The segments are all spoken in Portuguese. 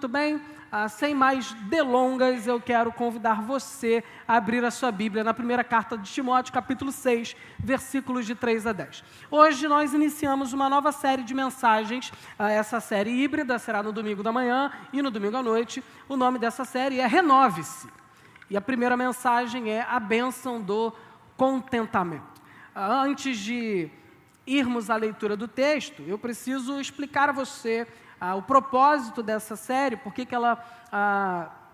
Muito bem, sem mais delongas, eu quero convidar você a abrir a sua Bíblia na primeira carta de Timóteo, capítulo 6, versículos de 3 a 10. Hoje nós iniciamos uma nova série de mensagens, essa série híbrida será no domingo da manhã e no domingo à noite. O nome dessa série é Renove-se. E a primeira mensagem é a bênção do contentamento. Antes de irmos à leitura do texto, eu preciso explicar a você o propósito dessa série, por que ela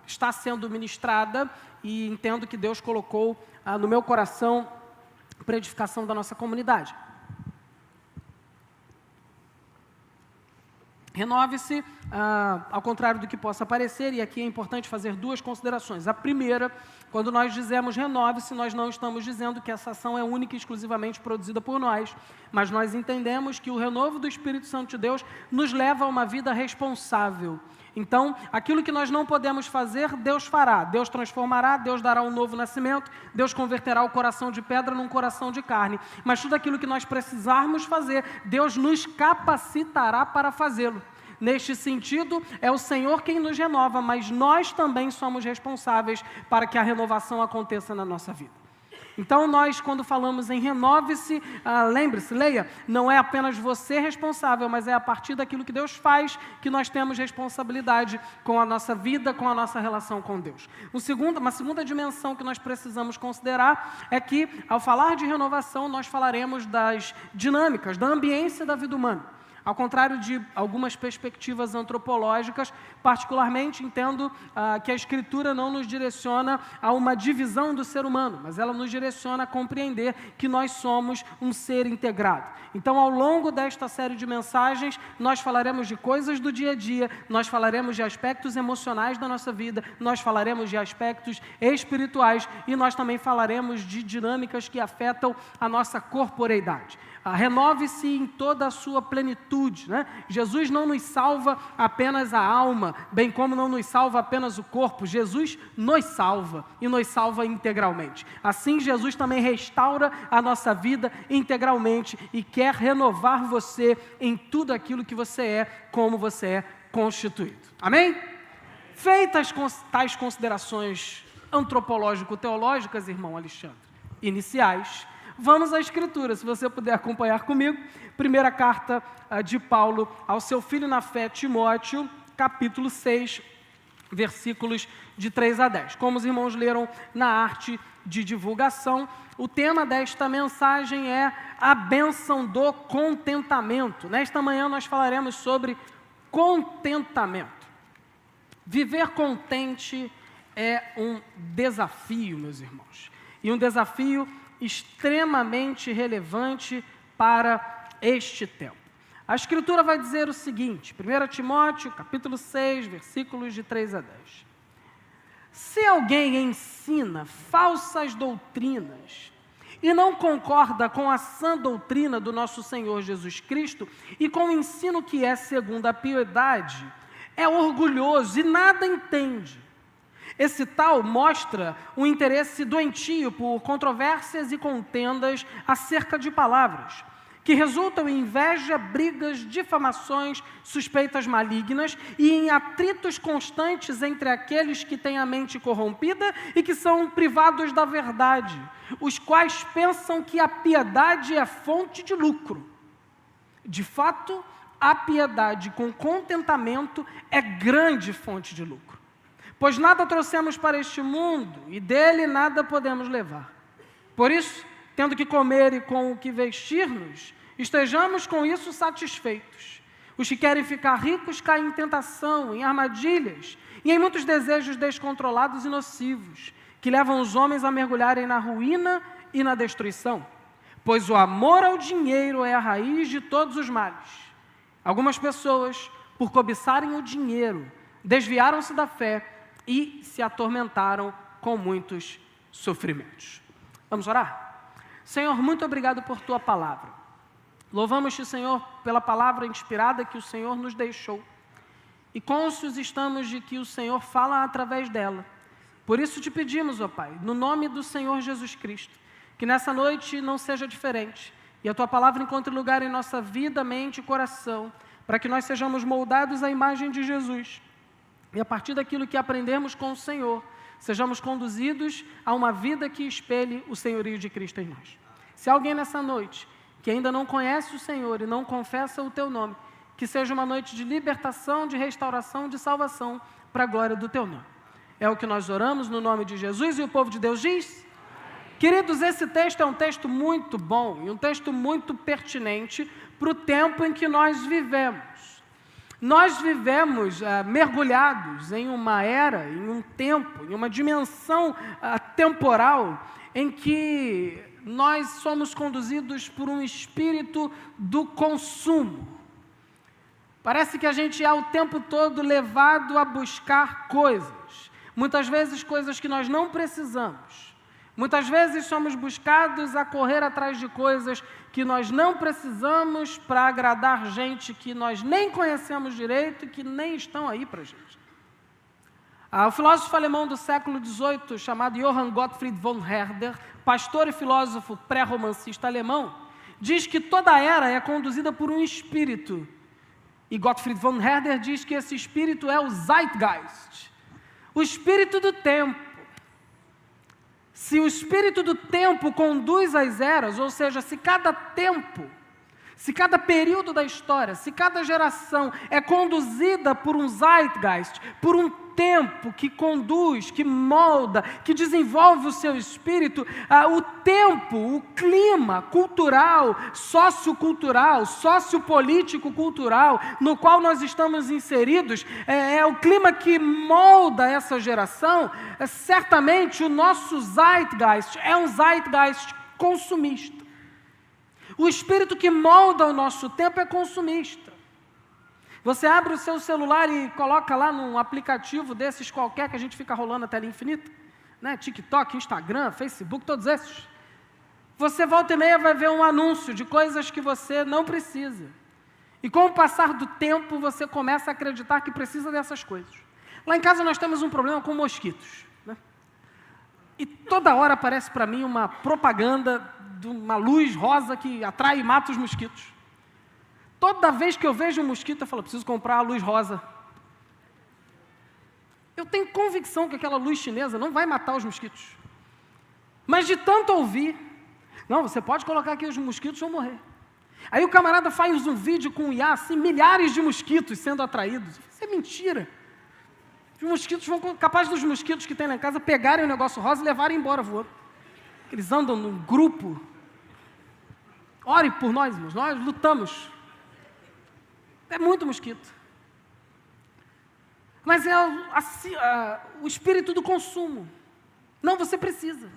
está sendo ministrada, e entendo que Deus colocou no meu coração para a edificação da nossa comunidade. Renove-se, ao contrário do que possa parecer, e aqui é importante fazer duas considerações. A primeira, quando nós dizemos renove-se, nós não estamos dizendo que essa ação é única e exclusivamente produzida por nós, mas nós entendemos que o renovo do Espírito Santo de Deus nos leva a uma vida responsável. Então, aquilo que nós não podemos fazer, Deus fará, Deus transformará, Deus dará um novo nascimento, Deus converterá o coração de pedra num coração de carne. Mas tudo aquilo que nós precisarmos fazer, Deus nos capacitará para fazê-lo. Neste sentido, é o Senhor quem nos renova, mas nós também somos responsáveis para que a renovação aconteça na nossa vida. Então, nós, quando falamos em renove-se, lembre-se, leia, não é apenas você responsável, mas é a partir daquilo que Deus faz que nós temos responsabilidade com a nossa vida, com a nossa relação com Deus. Uma segunda dimensão que nós precisamos considerar é que, ao falar de renovação, nós falaremos das dinâmicas, da ambiência da vida humana. Ao contrário de algumas perspectivas antropológicas, particularmente entendo que a Escritura não nos direciona a uma divisão do ser humano, mas ela nos direciona a compreender que nós somos um ser integrado. Então, ao longo desta série de mensagens, nós falaremos de coisas do dia a dia, nós falaremos de aspectos emocionais da nossa vida, nós falaremos de aspectos espirituais e nós também falaremos de dinâmicas que afetam a nossa corporeidade. Renove-se em toda a sua plenitude, né? Jesus não nos salva apenas a alma, bem como não nos salva apenas o corpo. Jesus nos salva e nos salva integralmente. Assim, Jesus também restaura a nossa vida integralmente e quer renovar você em tudo aquilo que você é, como você é constituído. Amém? Feitas tais considerações antropológico-teológicas, irmão Alexandre, iniciais, vamos à Escritura, se você puder acompanhar comigo. Primeira carta de Paulo ao seu filho na fé, Timóteo, capítulo 6, versículos de 3 a 10. Como os irmãos leram na arte de divulgação, o tema desta mensagem é a bênção do contentamento. Nesta manhã nós falaremos sobre contentamento. Viver contente é um desafio, meus irmãos, e um desafio extremamente relevante para este tempo. A Escritura vai dizer o seguinte, 1 Timóteo, capítulo 6, versículos de 3 a 10. Se alguém ensina falsas doutrinas e não concorda com a sã doutrina do nosso Senhor Jesus Cristo e com o ensino que é segundo a piedade, é orgulhoso e nada entende. Esse tal mostra um interesse doentio por controvérsias e contendas acerca de palavras, que resultam em inveja, brigas, difamações, suspeitas malignas e em atritos constantes entre aqueles que têm a mente corrompida e que são privados da verdade, os quais pensam que a piedade é fonte de lucro. De fato, a piedade com contentamento é grande fonte de lucro. Pois nada trouxemos para este mundo, e dele nada podemos levar. Por isso, tendo que comer e com o que vestir-nos, estejamos com isso satisfeitos. Os que querem ficar ricos caem em tentação, em armadilhas, e em muitos desejos descontrolados e nocivos, que levam os homens a mergulharem na ruína e na destruição. Pois o amor ao dinheiro é a raiz de todos os males. Algumas pessoas, por cobiçarem o dinheiro, desviaram-se da fé e se atormentaram com muitos sofrimentos. Vamos orar? Senhor, muito obrigado por Tua palavra. Louvamos-te, Senhor, pela palavra inspirada que o Senhor nos deixou. E cônscios estamos de que o Senhor fala através dela. Por isso te pedimos, ó Pai, no nome do Senhor Jesus Cristo, que nessa noite não seja diferente e a Tua palavra encontre lugar em nossa vida, mente e coração, para que nós sejamos moldados à imagem de Jesus e a partir daquilo que aprendermos com o Senhor, sejamos conduzidos a uma vida que espelhe o senhorio de Cristo em nós. Se há alguém nessa noite que ainda não conhece o Senhor e não confessa o teu nome, que seja uma noite de libertação, de restauração, de salvação, para a glória do teu nome. É o que nós oramos no nome de Jesus, e o povo de Deus diz: queridos, esse texto é um texto muito bom e um texto muito pertinente para o tempo em que nós vivemos. Nós vivemos mergulhados em uma era, em um tempo, em uma dimensão temporal em que nós somos conduzidos por um espírito do consumo. Parece que a gente é o tempo todo levado a buscar coisas, muitas vezes coisas que nós não precisamos. Muitas vezes somos buscados a correr atrás de coisas que nós não precisamos para agradar gente que nós nem conhecemos direito e que nem estão aí para a gente. O filósofo alemão do século XVIII, chamado Johann Gottfried von Herder, pastor e filósofo pré-romancista alemão, diz que toda era é conduzida por um espírito. E Gottfried von Herder diz que esse espírito é o Zeitgeist, o espírito do tempo. Se o espírito do tempo conduz as eras, ou seja, se cada tempo, se cada período da história, se cada geração é conduzida por um Zeitgeist, por um tempo que conduz, que molda, que desenvolve o seu espírito, o tempo, o clima cultural, sociocultural, sociopolítico-cultural no qual nós estamos inseridos, é o clima que molda essa geração. Certamente o nosso Zeitgeist é um Zeitgeist consumista. O espírito que molda o nosso tempo é consumista. Você abre o seu celular e coloca lá num aplicativo desses qualquer que a gente fica rolando a tela infinita, né? TikTok, Instagram, Facebook, todos esses. Você volta e meia vai ver um anúncio de coisas que você não precisa. E com o passar do tempo, você começa a acreditar que precisa dessas coisas. Lá em casa nós temos um problema com mosquitos, né? E toda hora aparece para mim uma propaganda de uma luz rosa que atrai e mata os mosquitos. Toda vez que eu vejo um mosquito, eu falo: preciso comprar a luz rosa. Eu tenho convicção que aquela luz chinesa não vai matar os mosquitos. Mas de tanto ouvir, não, você pode colocar aqui, os mosquitos vão morrer. Aí o camarada faz um vídeo com IA, assim, milhares de mosquitos sendo atraídos. Isso é mentira. Os mosquitos vão, capaz dos mosquitos que tem lá em casa, pegarem o negócio rosa e levarem embora voando. Eles andam num grupo. Ore por nós, irmãos, nós lutamos. É muito mosquito. Mas é o espírito do consumo. Não, você precisa.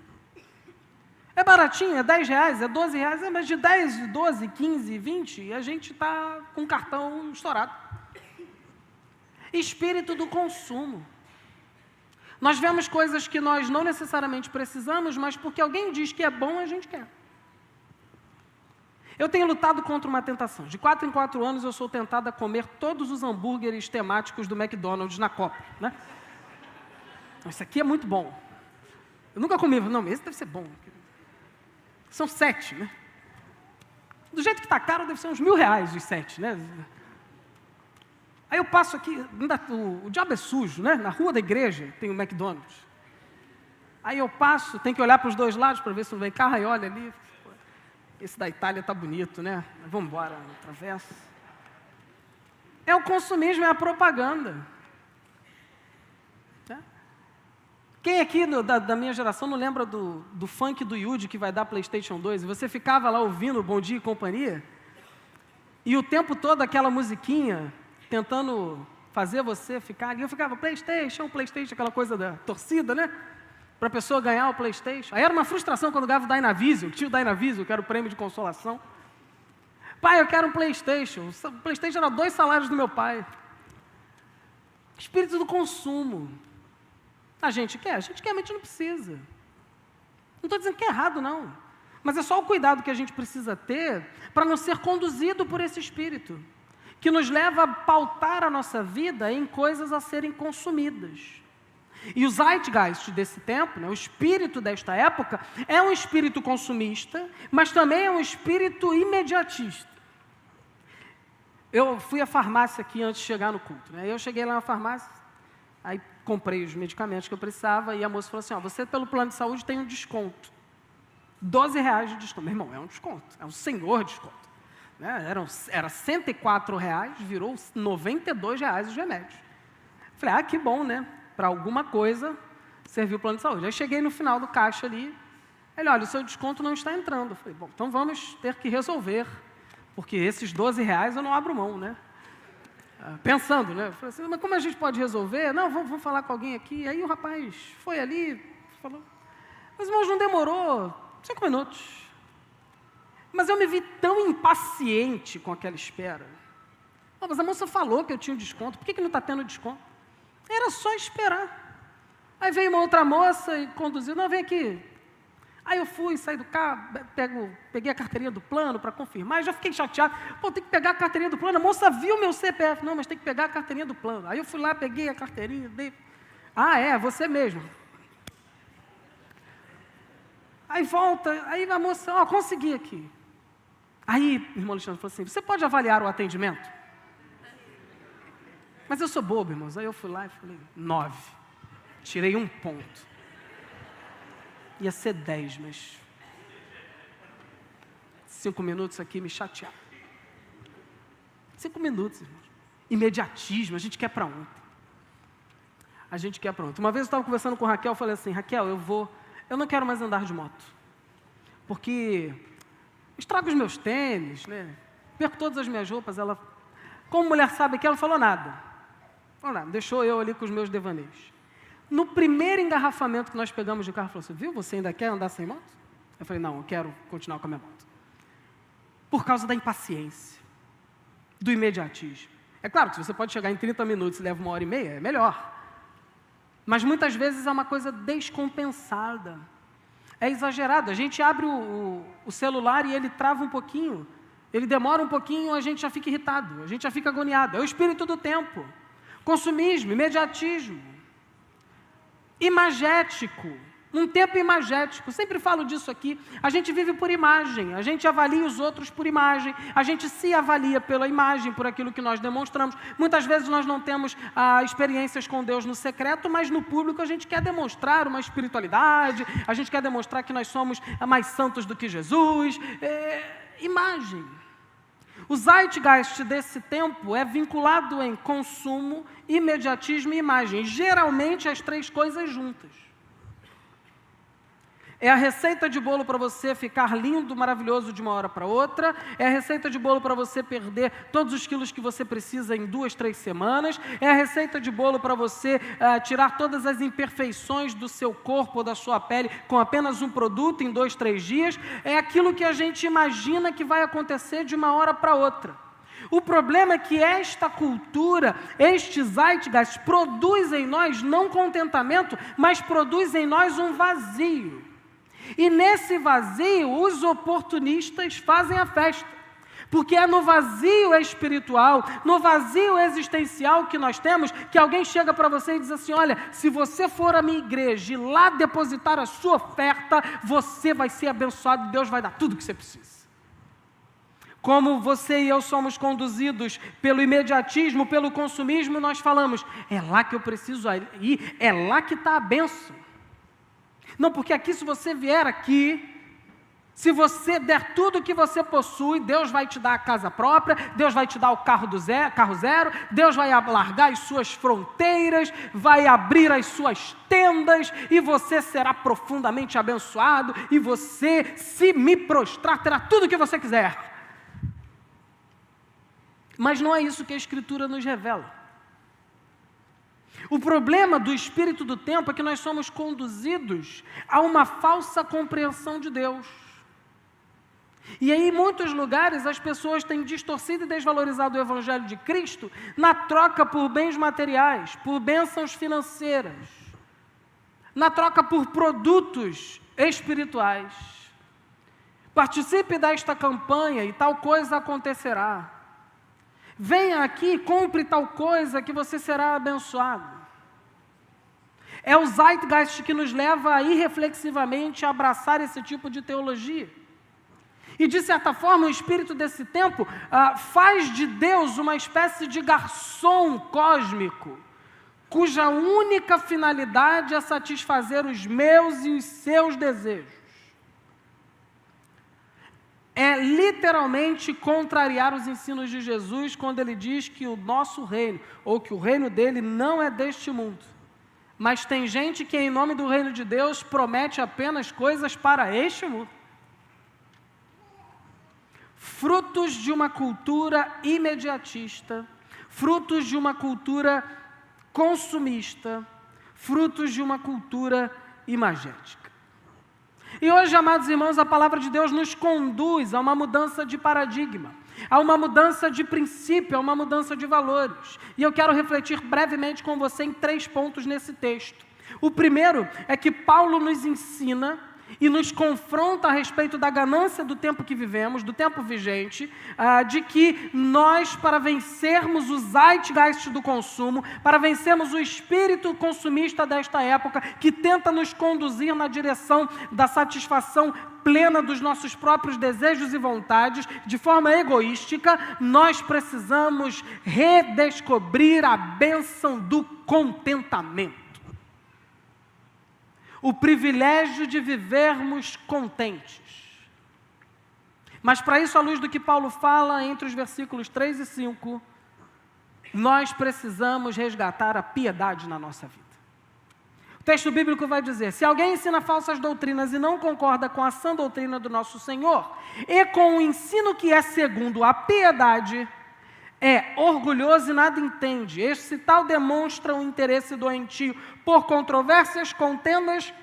É baratinho, é R$10, é R$12, mas de 10, 12, 15, 20, a gente está com o cartão estourado. Espírito do consumo. Nós vemos coisas que nós não necessariamente precisamos, mas porque alguém diz que é bom, a gente quer. Eu tenho lutado contra uma tentação. De 4 em 4 anos eu sou tentado a comer todos os hambúrgueres temáticos do McDonald's na Copa, né? Isso aqui é muito bom. Eu nunca comi, não, esse deve ser bom. São 7, né? Do jeito que está caro, deve ser uns R$1.000 os 7, né? Aí eu passo aqui, o diabo é sujo, né? Na rua da igreja tem o McDonald's. Aí eu passo, tem que olhar para os dois lados para ver se não vem carro, aí olha ali. Esse da Itália está bonito, né? Vamos embora, atravessa. É o consumismo, é a propaganda. Né? Quem aqui da minha geração não lembra do funk do Yudi que vai dar PlayStation 2? E você ficava lá ouvindo Bom Dia e Companhia? E o tempo todo aquela musiquinha tentando fazer você ficar... E eu ficava, PlayStation, aquela coisa da torcida, né? Para a pessoa ganhar o PlayStation. Aí era uma frustração quando ganhava o Dynavision, o tio Dynavision, que era o prêmio de consolação. Pai, eu quero um PlayStation. O PlayStation era 2 salários do meu pai. Espírito do consumo. A gente quer, mas a gente não precisa. Não estou dizendo que é errado, não. Mas é só o cuidado que a gente precisa ter para não ser conduzido por esse espírito, que nos leva a pautar a nossa vida em coisas a serem consumidas. E o Zeitgeist desse tempo, né, o espírito desta época, é um espírito consumista, mas também é um espírito imediatista. Eu fui à farmácia aqui antes de chegar no culto. Né? Eu cheguei lá na farmácia, Aí comprei os medicamentos que eu precisava e a moça falou assim, você pelo plano de saúde tem um desconto. R$12 de desconto. Meu irmão, é um desconto, é um senhor desconto. Né? Era R$104, virou R$92 os remédios. Falei, que bom, né? Para alguma coisa serviu o plano de saúde. Aí cheguei no final do caixa ali, ele, olha, o seu desconto não está entrando. Eu falei, bom, então vamos ter que resolver, porque esses R$12 eu não abro mão, né? Pensando, né? Eu falei assim, mas como a gente pode resolver? Não, vamos falar com alguém aqui. Aí o rapaz foi ali, falou, mas irmãos, não demorou 5 minutos. Mas eu me vi tão impaciente com aquela espera. Mas a moça falou que eu tinha um desconto, por que não está tendo desconto? Era só esperar. Aí veio uma outra moça e conduziu, não, vem aqui. Aí eu fui, saí do carro, peguei a carteirinha do plano para confirmar, e já fiquei chateado. Tem que pegar a carteirinha do plano, a moça viu meu CPF. Não, mas tem que pegar a carteirinha do plano. Aí eu fui lá, peguei a carteirinha, dei... você mesmo. Aí volta, aí a moça, consegui aqui. Aí, irmão Alexandre falou assim, você pode avaliar o atendimento? Mas eu sou bobo, irmãos. Aí eu fui lá e falei, 9. Tirei 1 ponto. Ia ser 10, mas 5 minutos aqui me chatearam. 5 minutos, irmãos. Imediatismo, a gente quer para ontem. A gente quer para ontem. Uma vez eu estava conversando com a Raquel, eu falei assim, Raquel, eu não quero mais andar de moto. Porque estrago os meus tênis, né? Perco todas as minhas roupas. Ela, como mulher sabe que ela falou nada. Deixou eu ali com os meus devaneios. No primeiro engarrafamento que nós pegamos de carro, falou assim, viu, você ainda quer andar sem moto? Eu falei, não, eu quero continuar com a minha moto. Por causa da impaciência, do imediatismo. É claro que se você pode chegar em 30 minutos e leva 1h30, é melhor. Mas muitas vezes é uma coisa descompensada. É exagerado. A gente abre o celular e ele trava um pouquinho, ele demora um pouquinho, a gente já fica irritado, a gente já fica agoniado. É o espírito do tempo. Consumismo, imediatismo. Imagético, um tempo imagético, sempre falo disso aqui, a gente vive por imagem, a gente avalia os outros por imagem, a gente se avalia pela imagem, por aquilo que nós demonstramos. Muitas vezes nós não temos experiências com Deus no secreto, mas no público a gente quer demonstrar uma espiritualidade, a gente quer demonstrar que nós somos mais santos do que Jesus, imagem. O zeitgeist desse tempo é vinculado em consumo, imediatismo e imagem. Geralmente as 3 coisas juntas. É a receita de bolo para você ficar lindo, maravilhoso de uma hora para outra. É a receita de bolo para você perder todos os quilos que você precisa em 2, 3 semanas. É a receita de bolo para você tirar todas as imperfeições do seu corpo ou da sua pele com apenas um produto em 2, 3 dias. É aquilo que a gente imagina que vai acontecer de uma hora para outra. O problema é que esta cultura, este zeitgeist, produz em nós não contentamento, mas produz em nós um vazio. E nesse vazio, os oportunistas fazem a festa. Porque é no vazio espiritual, no vazio existencial que nós temos, que alguém chega para você e diz assim, olha, se você for à minha igreja e lá depositar a sua oferta, você vai ser abençoado, Deus vai dar tudo o que você precisa. Como você e eu somos conduzidos pelo imediatismo, pelo consumismo, nós falamos, é lá que eu preciso ir, é lá que está a bênção. Não, porque aqui, se você vier aqui, se você der tudo o que você possui, Deus vai te dar a casa própria, Deus vai te dar o carro zero, Deus vai alargar as suas fronteiras, vai abrir as suas tendas, e você será profundamente abençoado, e você, se me prostrar, terá tudo o que você quiser. Mas não é isso que a Escritura nos revela. O problema do espírito do tempo é que nós somos conduzidos a uma falsa compreensão de Deus. E aí, em muitos lugares, as pessoas têm distorcido e desvalorizado o Evangelho de Cristo na troca por bens materiais, por bênçãos financeiras, na troca por produtos espirituais. Participe desta campanha e tal coisa acontecerá. Venha aqui e compre tal coisa que você será abençoado. É o zeitgeist que nos leva a irreflexivamente abraçar esse tipo de teologia. E, de certa forma, o espírito desse tempo faz de Deus uma espécie de garçom cósmico, cuja única finalidade é satisfazer os meus e os seus desejos. É literalmente contrariar os ensinos de Jesus quando ele diz que o nosso reino, ou que o reino dele não é deste mundo. Mas tem gente que em nome do reino de Deus promete apenas coisas para este mundo. Frutos de uma cultura imediatista, frutos de uma cultura consumista, frutos de uma cultura imagética. E hoje, amados irmãos, a palavra de Deus nos conduz a uma mudança de paradigma, a uma mudança de princípio, a uma mudança de valores. E eu quero refletir brevemente com você em 3 pontos nesse texto. O primeiro é que Paulo nos ensina e nos confronta a respeito da ganância do tempo que vivemos, do tempo vigente, de que nós, para vencermos o zeitgeist do consumo, para vencermos o espírito consumista desta época, que tenta nos conduzir na direção da satisfação plena dos nossos próprios desejos e vontades, de forma egoística, nós precisamos redescobrir a bênção do contentamento. O privilégio de vivermos contentes. Mas para isso, à luz do que Paulo fala entre os versículos 3 e 5, nós precisamos resgatar a piedade na nossa vida. O texto bíblico vai dizer: se alguém ensina falsas doutrinas e não concorda com a sã doutrina do nosso Senhor, e com o ensino que é segundo a piedade, é orgulhoso e nada entende. Este tal demonstra um interesse doentio por controvérsias, contendas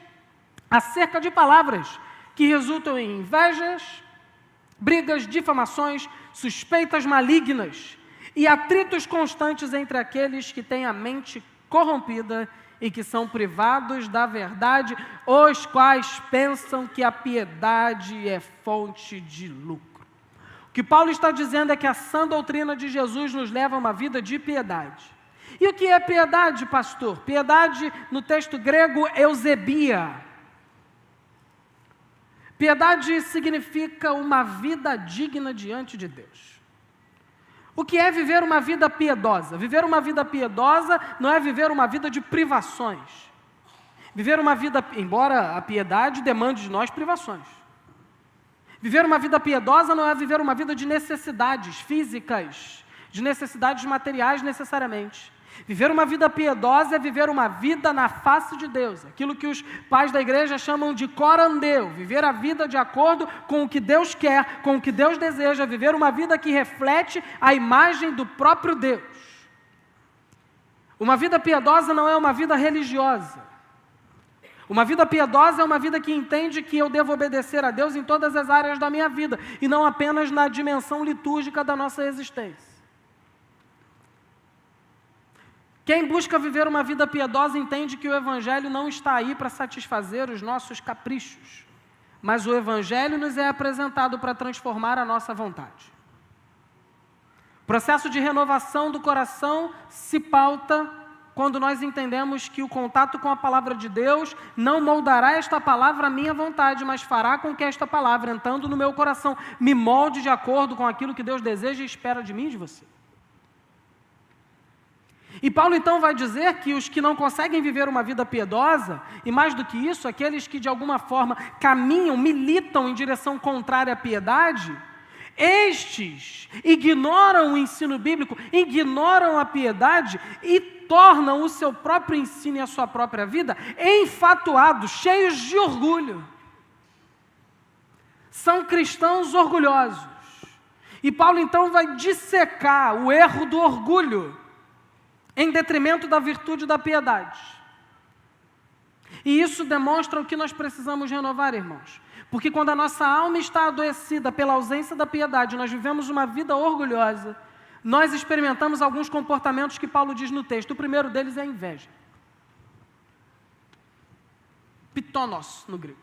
acerca de palavras que resultam em invejas, brigas, difamações, suspeitas malignas e atritos constantes entre aqueles que têm a mente corrompida e que são privados da verdade, os quais pensam que a piedade é fonte de lucro. O que Paulo está dizendo é que a sã doutrina de Jesus nos leva a uma vida de piedade. E o que é piedade, pastor? Piedade, no texto grego, eusebia. Piedade significa uma vida digna diante de Deus. O que é viver uma vida piedosa? Viver uma vida piedosa não é viver uma vida de privações. Viver uma vida, embora a piedade demande de nós privações. Viver uma vida piedosa não é viver uma vida de necessidades físicas, de necessidades materiais necessariamente. Viver uma vida piedosa é viver uma vida na face de Deus, aquilo que os pais da igreja chamam de corandeu, viver a vida de acordo com o que Deus quer, com o que Deus deseja, viver uma vida que reflete a imagem do próprio Deus. Uma vida piedosa não é uma vida religiosa. Uma vida piedosa é uma vida que entende que eu devo obedecer a Deus em todas as áreas da minha vida, e não apenas na dimensão litúrgica da nossa existência. Quem busca viver uma vida piedosa entende que o Evangelho não está aí para satisfazer os nossos caprichos, mas o Evangelho nos é apresentado para transformar a nossa vontade. O processo de renovação do coração se pauta quando nós entendemos que o contato com a palavra de Deus não moldará esta palavra à minha vontade, mas fará com que esta palavra, entrando no meu coração, me molde de acordo com aquilo que Deus deseja e espera de mim e de você. E Paulo então vai dizer que os que não conseguem viver uma vida piedosa, e mais do que isso, aqueles que de alguma forma caminham, militam em direção contrária à piedade, estes ignoram o ensino bíblico, ignoram a piedade e tornam o seu próprio ensino e a sua própria vida enfatuados, cheios de orgulho. São cristãos orgulhosos. E Paulo então vai dissecar o erro do orgulho em detrimento da virtude da piedade. E isso demonstra o que nós precisamos renovar, irmãos. Porque quando a nossa alma está adoecida pela ausência da piedade, nós vivemos uma vida orgulhosa, nós experimentamos alguns comportamentos que Paulo diz no texto. O primeiro deles é a inveja. Pitonos, no grego.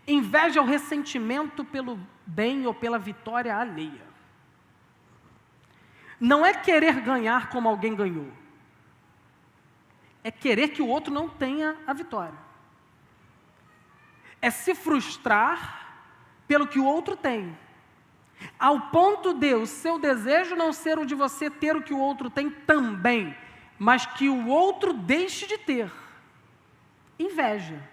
Inveja é o ressentimento pelo bem ou pela vitória alheia. Não é querer ganhar como alguém ganhou. É querer que o outro não tenha a vitória. É se frustrar pelo que o outro tem. Ao ponto de o seu desejo não ser o de você ter o que o outro tem também, mas que o outro deixe de ter. Inveja.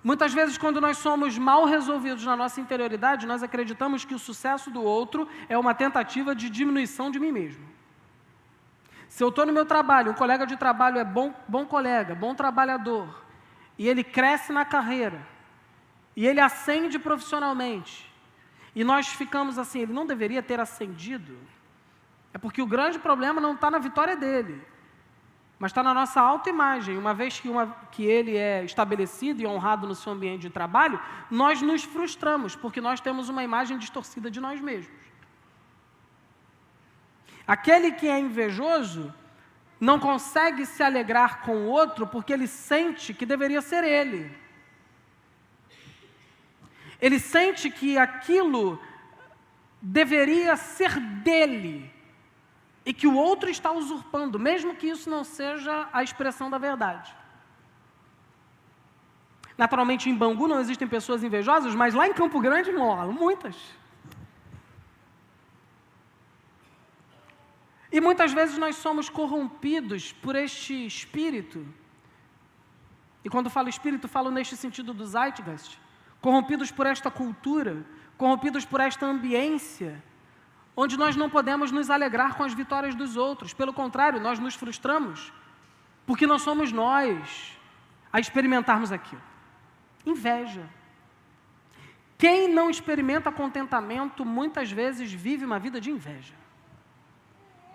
Muitas vezes, quando nós somos mal resolvidos na nossa interioridade, nós acreditamos que o sucesso do outro é uma tentativa de diminuição de mim mesmo. Se eu estou no meu trabalho, um colega de trabalho é bom colega, bom trabalhador, e ele cresce na carreira, e ele ascende profissionalmente, e nós ficamos assim, ele não deveria ter ascendido, é porque o grande problema não está na vitória dele, mas está na nossa autoimagem. Uma vez que ele é estabelecido e honrado no seu ambiente de trabalho, nós nos frustramos, porque nós temos uma imagem distorcida de nós mesmos. Aquele que é invejoso não consegue se alegrar com o outro porque ele sente que deveria ser ele. Ele sente que aquilo deveria ser dele e que o outro está usurpando, mesmo que isso não seja a expressão da verdade. Naturalmente, em Bangu não existem pessoas invejosas, mas lá em Campo Grande rolam muitas. E muitas vezes nós somos corrompidos por este espírito. E quando falo espírito, falo neste sentido do Zeitgeist. Corrompidos por esta cultura, corrompidos por esta ambiência, onde nós não podemos nos alegrar com as vitórias dos outros. Pelo contrário, nós nos frustramos, porque não somos nós a experimentarmos aquilo. Inveja. Quem não experimenta contentamento, muitas vezes vive uma vida de inveja.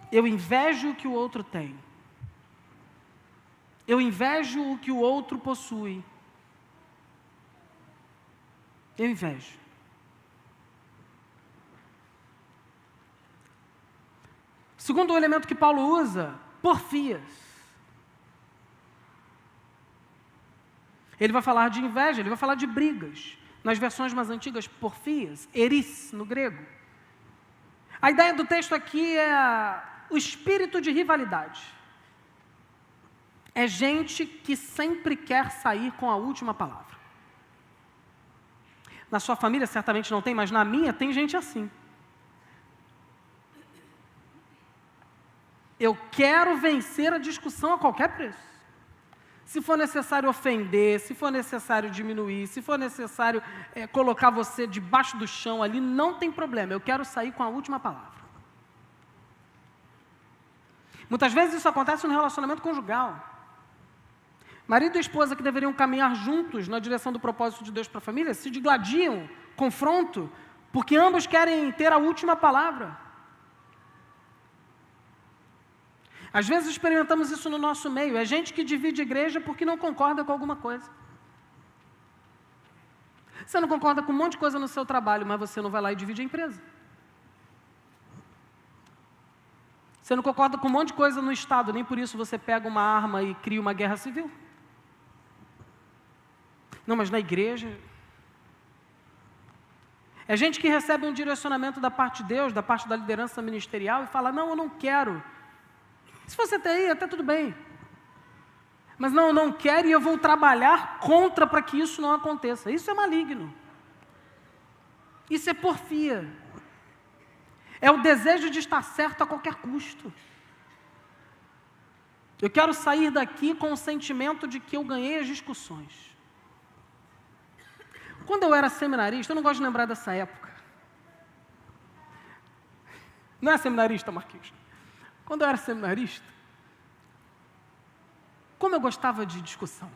Eu invejo o que o outro tem. Eu invejo o que o outro possui. Eu invejo. Segundo o elemento que Paulo usa, porfias. Ele vai falar de inveja, ele vai falar de brigas. Nas versões mais antigas, porfias, eris, no grego. A ideia do texto aqui é o espírito de rivalidade. É gente que sempre quer sair com a última palavra. Na sua família certamente não tem, mas na minha tem gente assim. Eu quero vencer a discussão a qualquer preço. Se for necessário ofender, se for necessário diminuir, se for necessário colocar você debaixo do chão ali, não tem problema. Eu quero sair com a última palavra. Muitas vezes isso acontece no relacionamento conjugal. Marido e esposa que deveriam caminhar juntos na direção do propósito de Deus para a família, se digladiam, confronto, porque ambos querem ter a última palavra. Às vezes experimentamos isso no nosso meio. É gente que divide a igreja porque não concorda com alguma coisa. Você não concorda com um monte de coisa no seu trabalho, mas você não vai lá e divide a empresa. Você não concorda com um monte de coisa no Estado, nem por isso você pega uma arma e cria uma guerra civil. Não, mas na igreja... É gente que recebe um direcionamento da parte de Deus, da parte da liderança ministerial, e fala, não, eu não quero. Se você está aí, até tudo bem. Mas não, eu não quero e eu vou trabalhar contra para que isso não aconteça. Isso é maligno. Isso é porfia. É o desejo de estar certo a qualquer custo. Eu quero sair daqui com o sentimento de que eu ganhei as discussões. Quando eu era seminarista, eu não gosto de lembrar dessa época. Não é seminarista, Marquinhos? Quando eu era seminarista, como eu gostava de discussão.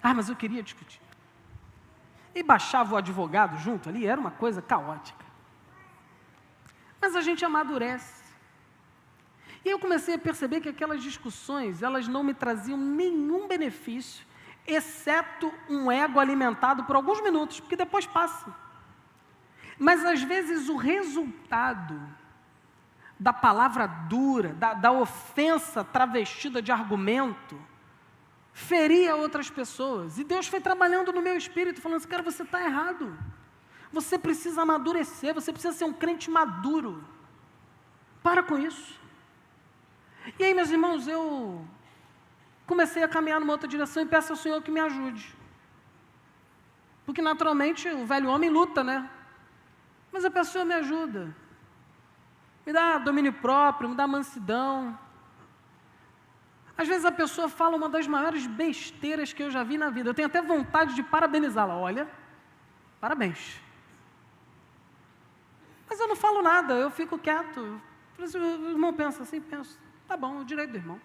Mas eu queria discutir. E baixava o advogado junto ali, era uma coisa caótica. Mas a gente amadurece. E eu comecei a perceber que aquelas discussões, elas não me traziam nenhum benefício, exceto um ego alimentado por alguns minutos, porque depois passa. Mas às vezes o resultado da palavra dura, da ofensa travestida de argumento, feria outras pessoas. E Deus foi trabalhando no meu espírito, falando assim, cara, você está errado. Você precisa amadurecer, você precisa ser um crente maduro. Para com isso. E aí, meus irmãos, eu comecei a caminhar numa outra direção e peço ao Senhor que me ajude. Porque, naturalmente, o velho homem luta, né? Mas a pessoa me ajuda. Me dá domínio próprio, me dá mansidão. Às vezes a pessoa fala uma das maiores besteiras que eu já vi na vida. Eu tenho até vontade de parabenizá-la. Olha, parabéns. Mas eu não falo nada, eu fico quieto. O irmão pensa assim, penso. Tá bom, é o direito do irmão.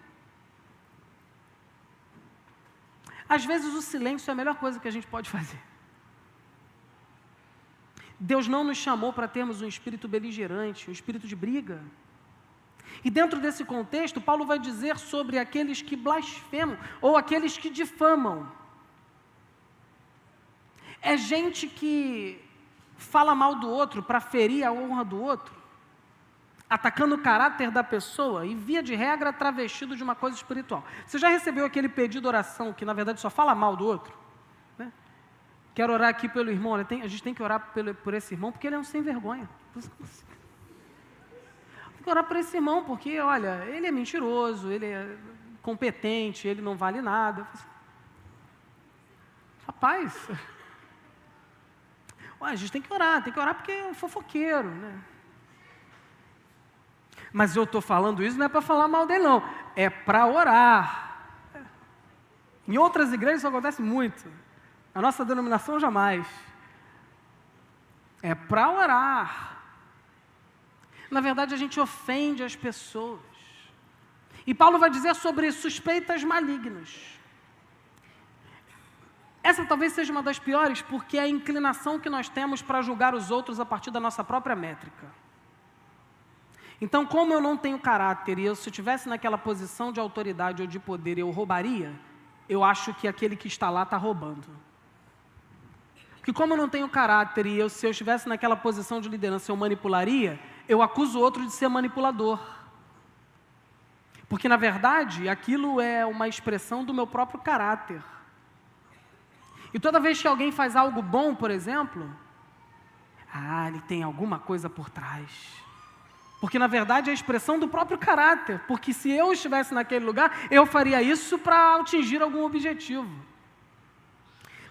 Às vezes o silêncio é a melhor coisa que a gente pode fazer. Deus não nos chamou para termos um espírito beligerante, um espírito de briga. E dentro desse contexto, Paulo vai dizer sobre aqueles que blasfemam, ou aqueles que difamam. É gente que fala mal do outro para ferir a honra do outro, atacando o caráter da pessoa e, via de regra, travestido de uma coisa espiritual. Você já recebeu aquele pedido de oração que, na verdade, só fala mal do outro? Né? Quero orar aqui pelo irmão. Olha, a gente tem que orar por esse irmão porque ele é um sem vergonha. Tem que orar por esse irmão porque, olha, ele é mentiroso, ele é competente, ele não vale nada. Rapaz, a gente tem que orar porque é um fofoqueiro, né? Mas eu estou falando isso não é para falar mal dele, não. É para orar. Em outras igrejas isso acontece muito. A nossa denominação jamais. É para orar. Na verdade, a gente ofende as pessoas. E Paulo vai dizer sobre suspeitas malignas. Essa talvez seja uma das piores, porque é a inclinação que nós temos para julgar os outros a partir da nossa própria métrica. Então, como eu não tenho caráter e se eu estivesse naquela posição de autoridade ou de poder eu roubaria, eu acho que aquele que está lá está roubando. Porque como eu não tenho caráter e se eu estivesse naquela posição de liderança eu manipularia, eu acuso o outro de ser manipulador. Porque, na verdade, aquilo é uma expressão do meu próprio caráter. E toda vez que alguém faz algo bom, por exemplo, ele tem alguma coisa por trás. Porque, na verdade, é a expressão do próprio caráter. Porque se eu estivesse naquele lugar, eu faria isso para atingir algum objetivo.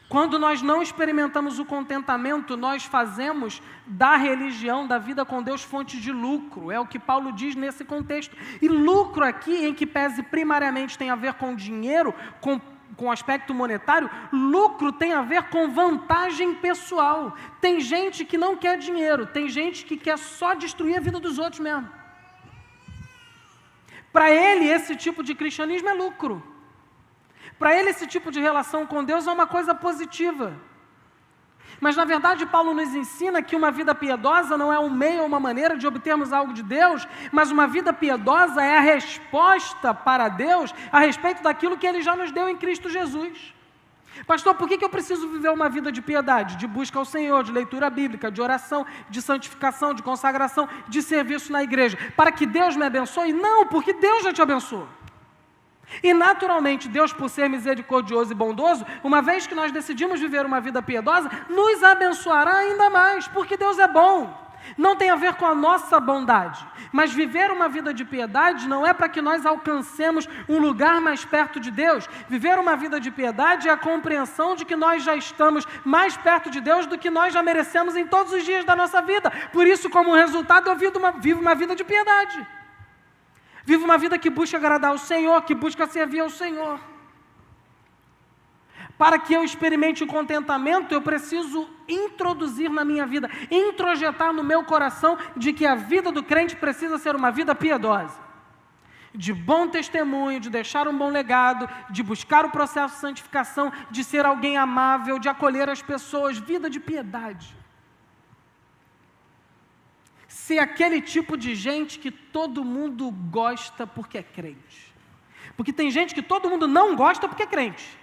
Quando nós não experimentamos o contentamento, nós fazemos da religião, da vida com Deus, fonte de lucro. É o que Paulo diz nesse contexto. E lucro aqui, em que pese primariamente tem a ver com dinheiro, com aspecto monetário, lucro tem a ver com vantagem pessoal. Tem gente que não quer dinheiro, tem gente que quer só destruir a vida dos outros mesmo. Para ele, esse tipo de cristianismo é lucro. Para ele, esse tipo de relação com Deus é uma coisa positiva. Mas, na verdade, Paulo nos ensina que uma vida piedosa não é um meio ou uma maneira de obtermos algo de Deus, mas uma vida piedosa é a resposta para Deus a respeito daquilo que Ele já nos deu em Cristo Jesus. Pastor, por que eu preciso viver uma vida de piedade, de busca ao Senhor, de leitura bíblica, de oração, de santificação, de consagração, de serviço na igreja? Para que Deus me abençoe? Não, porque Deus já te abençoou. E naturalmente, Deus, por ser misericordioso e bondoso, uma vez que nós decidimos viver uma vida piedosa, nos abençoará ainda mais, porque Deus é bom. Não tem a ver com a nossa bondade, mas viver uma vida de piedade não é para que nós alcancemos um lugar mais perto de Deus. Viver uma vida de piedade é a compreensão de que nós já estamos mais perto de Deus do que nós já merecemos em todos os dias da nossa vida. Por isso, como resultado, eu vivo uma vida de piedade. Vivo uma vida que busca agradar ao Senhor, que busca servir ao Senhor. Para que eu experimente o contentamento, eu preciso introduzir na minha vida, introjetar no meu coração de que a vida do crente precisa ser uma vida piedosa. De bom testemunho, de deixar um bom legado, de buscar o processo de santificação, de ser alguém amável, de acolher as pessoas, vida de piedade. Ser aquele tipo de gente que todo mundo gosta porque é crente. Porque tem gente que todo mundo não gosta porque é crente.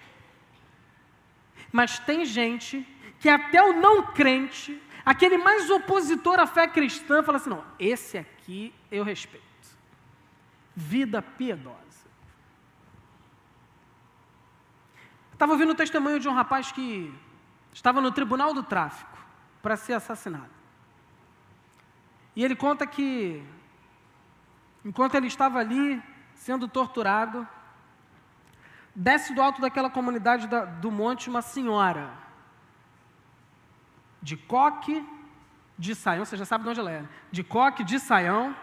Mas tem gente que até o não crente, aquele mais opositor à fé cristã, fala assim, não, esse aqui eu respeito. Vida piedosa. Estava ouvindo o testemunho de um rapaz que estava no tribunal do tráfico para ser assassinado. E ele conta que, enquanto ele estava ali, sendo torturado, desce do alto daquela comunidade do monte uma senhora, de coque de Saião, você já sabe de onde ela era, de coque de Saião.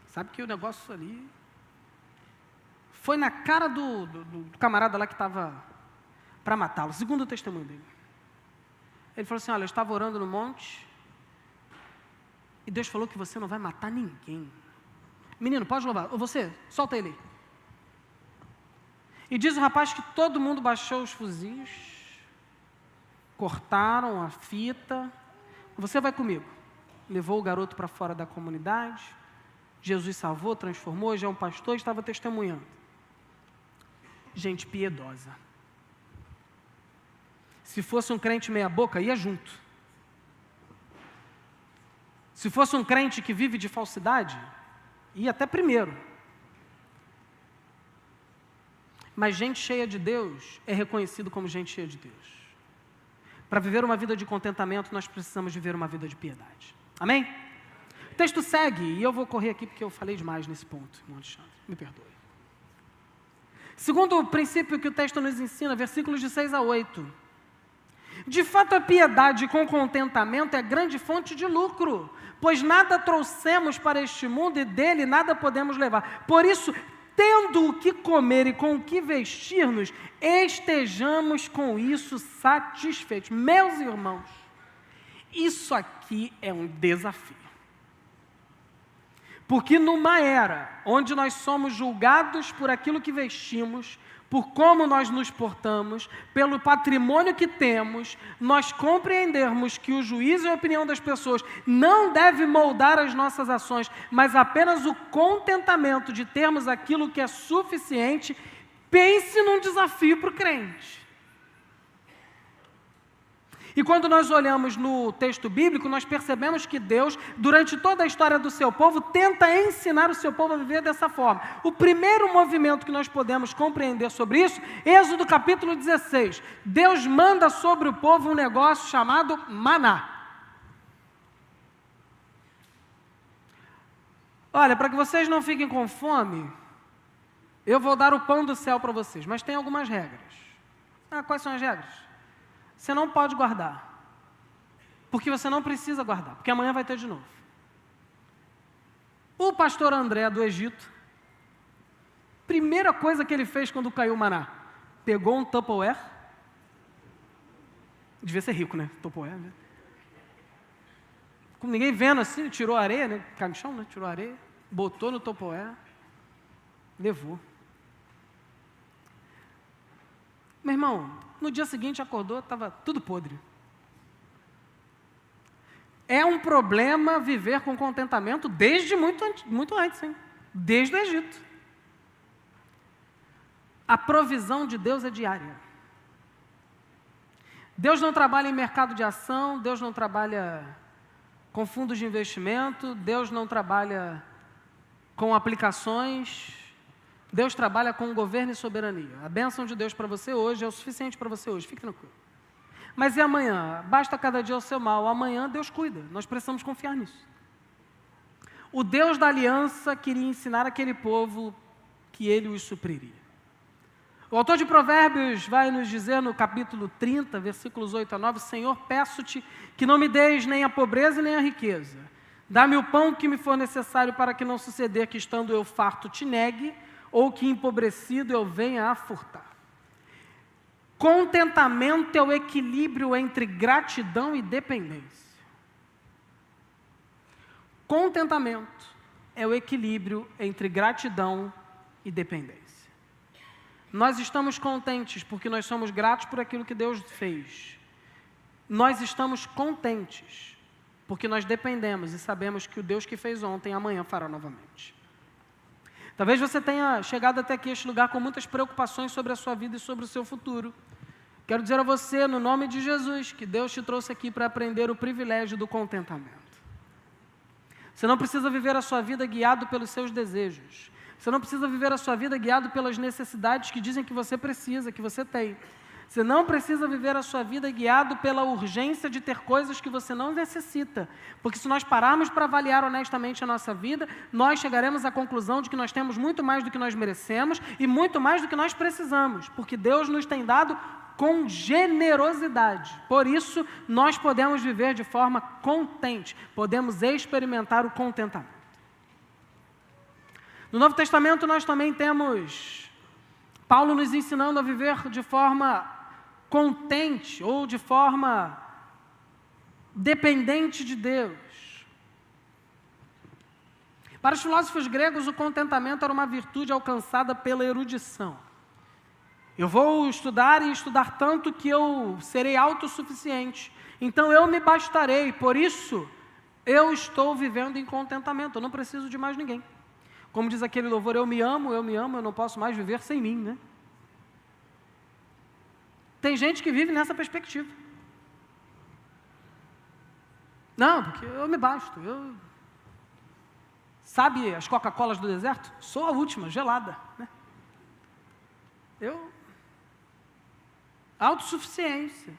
Sabe que o negócio ali foi na cara do camarada lá que estava para matá-lo, segundo o testemunho dele. Ele falou assim, olha, eu estava orando no monte e Deus falou que você não vai matar ninguém. Menino, pode louvar. Ou você, solta ele aí. E diz o rapaz que todo mundo baixou os fuzis, cortaram a fita. Você vai comigo. Levou o garoto para fora da comunidade. Jesus salvou, transformou, já é um pastor, estava testemunhando. Gente piedosa. Se fosse um crente meia boca, ia junto. Se fosse um crente que vive de falsidade, ia até primeiro. Mas gente cheia de Deus é reconhecido como gente cheia de Deus. Para viver uma vida de contentamento, nós precisamos viver uma vida de piedade. Amém? O texto segue, e eu vou correr aqui porque eu falei demais nesse ponto, irmão Alexandre, me perdoe. Segundo o princípio que o texto nos ensina, versículos de 6 a 8. De fato, a piedade com contentamento é grande fonte de lucro, pois nada trouxemos para este mundo e dele nada podemos levar. Por isso, tendo o que comer e com o que vestir-nos, estejamos com isso satisfeitos. Meus irmãos, isso aqui é um desafio. Porque numa era onde nós somos julgados por aquilo que vestimos, por como nós nos portamos, pelo patrimônio que temos, nós compreendermos que o juízo e a opinião das pessoas não deve moldar as nossas ações, mas apenas o contentamento de termos aquilo que é suficiente. Pense num desafio para o crente. E quando nós olhamos no texto bíblico, nós percebemos que Deus, durante toda a história do seu povo, tenta ensinar o seu povo a viver dessa forma. O primeiro movimento que nós podemos compreender sobre isso, Êxodo capítulo 16. Deus manda sobre o povo um negócio chamado maná. Olha, para que vocês não fiquem com fome, eu vou dar o pão do céu para vocês, mas tem algumas regras. Quais são as regras? Você não pode guardar, porque você não precisa guardar, porque amanhã vai ter de novo. O pastor André do Egito, primeira coisa que ele fez quando caiu o maná, pegou um Tupperware, devia ser rico, né? Tupperware, né? Com ninguém vendo assim, tirou a areia, né? Cai no chão, né? Tirou a areia, botou no Tupperware, levou. Meu irmão, no dia seguinte acordou, estava tudo podre. É um problema viver com contentamento desde muito antes, hein? Desde o Egito. A provisão de Deus é diária. Deus não trabalha em mercado de ação, Deus não trabalha com fundos de investimento, Deus não trabalha com aplicações. Deus trabalha com governo e soberania. A bênção de Deus para você hoje é o suficiente para você hoje, fique tranquilo. Mas e amanhã? Basta cada dia o seu mal. Amanhã Deus cuida, nós precisamos confiar nisso. O Deus da aliança queria ensinar aquele povo que Ele os supriria. O autor de Provérbios vai nos dizer no capítulo 30, versículos 8 a 9, Senhor, peço-te que não me deis nem a pobreza nem a riqueza. Dá-me o pão que me for necessário para que não suceder que estando eu farto te negue, ou que empobrecido eu venha a furtar. Contentamento é o equilíbrio entre gratidão e dependência. Contentamento é o equilíbrio entre gratidão e dependência. Nós estamos contentes porque nós somos gratos por aquilo que Deus fez. Nós estamos contentes porque nós dependemos e sabemos que o Deus que fez ontem, amanhã fará novamente. Talvez você tenha chegado até aqui, este lugar, com muitas preocupações sobre a sua vida e sobre o seu futuro. Quero dizer a você, no nome de Jesus, que Deus te trouxe aqui para aprender o privilégio do contentamento. Você não precisa viver a sua vida guiado pelos seus desejos. Você não precisa viver a sua vida guiado pelas necessidades que dizem que você precisa, que você tem. Você não precisa viver a sua vida guiado pela urgência de ter coisas que você não necessita. Porque se nós pararmos para avaliar honestamente a nossa vida, nós chegaremos à conclusão de que nós temos muito mais do que nós merecemos e muito mais do que nós precisamos. Porque Deus nos tem dado com generosidade. Por isso, nós podemos viver de forma contente, podemos experimentar o contentamento. No Novo Testamento, nós também temos Paulo nos ensinando a viver de forma contente ou de forma dependente de Deus. Para os filósofos gregos, o contentamento era uma virtude alcançada pela erudição. Eu vou estudar e estudar tanto que eu serei autossuficiente. Então eu me bastarei, por isso eu estou vivendo em contentamento, eu não preciso de mais ninguém. Como diz aquele louvor, eu me amo, eu não posso mais viver sem mim, né? Tem gente que vive nessa perspectiva. Não, porque eu me basto, Sabe as Coca-Colas do deserto? Sou a última, gelada, né? Autossuficiência.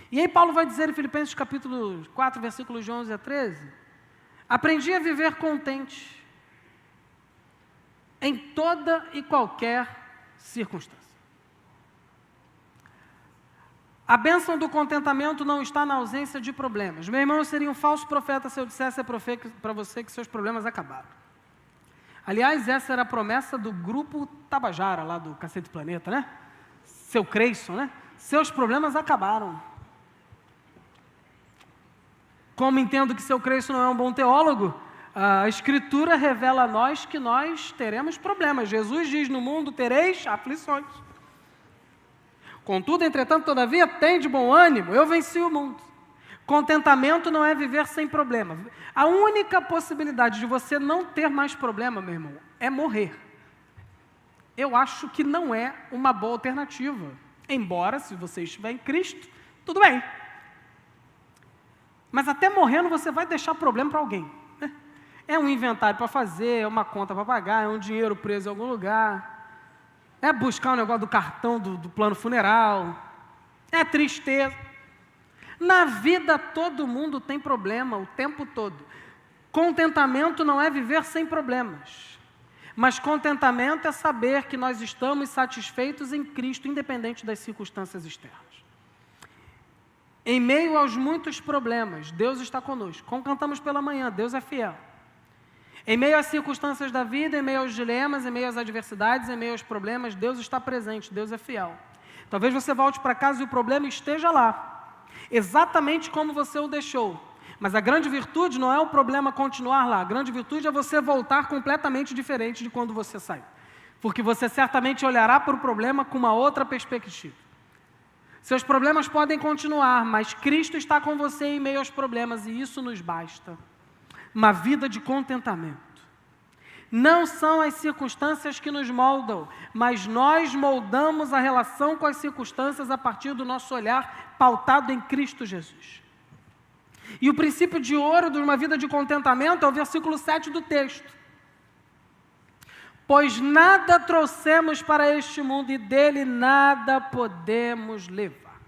E aí Paulo vai dizer em Filipenses capítulo 4, versículos de 11 a 13, aprendi a viver contente em toda e qualquer circunstância. A bênção do contentamento não está na ausência de problemas. Meu irmão, eu seria um falso profeta se eu dissesse para você que seus problemas acabaram. Aliás, essa era a promessa do grupo Tabajara, lá do Cacete Planeta, né? Seu Creyson, né? Seus problemas acabaram. Como entendo que seu Creyson não é um bom teólogo, a Escritura revela a nós que nós teremos problemas. Jesus diz, no mundo tereis aflições. Contudo, entretanto, todavia, tem de bom ânimo, eu venci o mundo. Contentamento não é viver sem problema. A única possibilidade de você não ter mais problema, meu irmão, é morrer. Eu acho que não é uma boa alternativa. Embora, se você estiver em Cristo, tudo bem. Mas até morrendo você vai deixar problema para alguém, né? É um inventário para fazer, é uma conta para pagar, é um dinheiro preso em algum lugar. É buscar o negócio do cartão do plano funeral, é tristeza. Na vida todo mundo tem problema o tempo todo. Contentamento não é viver sem problemas, mas contentamento é saber que nós estamos satisfeitos em Cristo, independente das circunstâncias externas. Em meio aos muitos problemas, Deus está conosco. Como cantamos pela manhã, Deus é fiel. Em meio às circunstâncias da vida, em meio aos dilemas, em meio às adversidades, em meio aos problemas, Deus está presente, Deus é fiel. Talvez você volte para casa e o problema esteja lá, exatamente como você o deixou. Mas a grande virtude não é o problema continuar lá, a grande virtude é você voltar completamente diferente de quando você saiu. Porque você certamente olhará para o problema com uma outra perspectiva. Seus problemas podem continuar, mas Cristo está com você em meio aos problemas e isso nos basta. Uma vida de contentamento. Não são as circunstâncias que nos moldam, mas nós moldamos a relação com as circunstâncias a partir do nosso olhar pautado em Cristo Jesus. E o princípio de ouro de uma vida de contentamento é o versículo 7 do texto. Pois nada trouxemos para este mundo e dele nada podemos levar.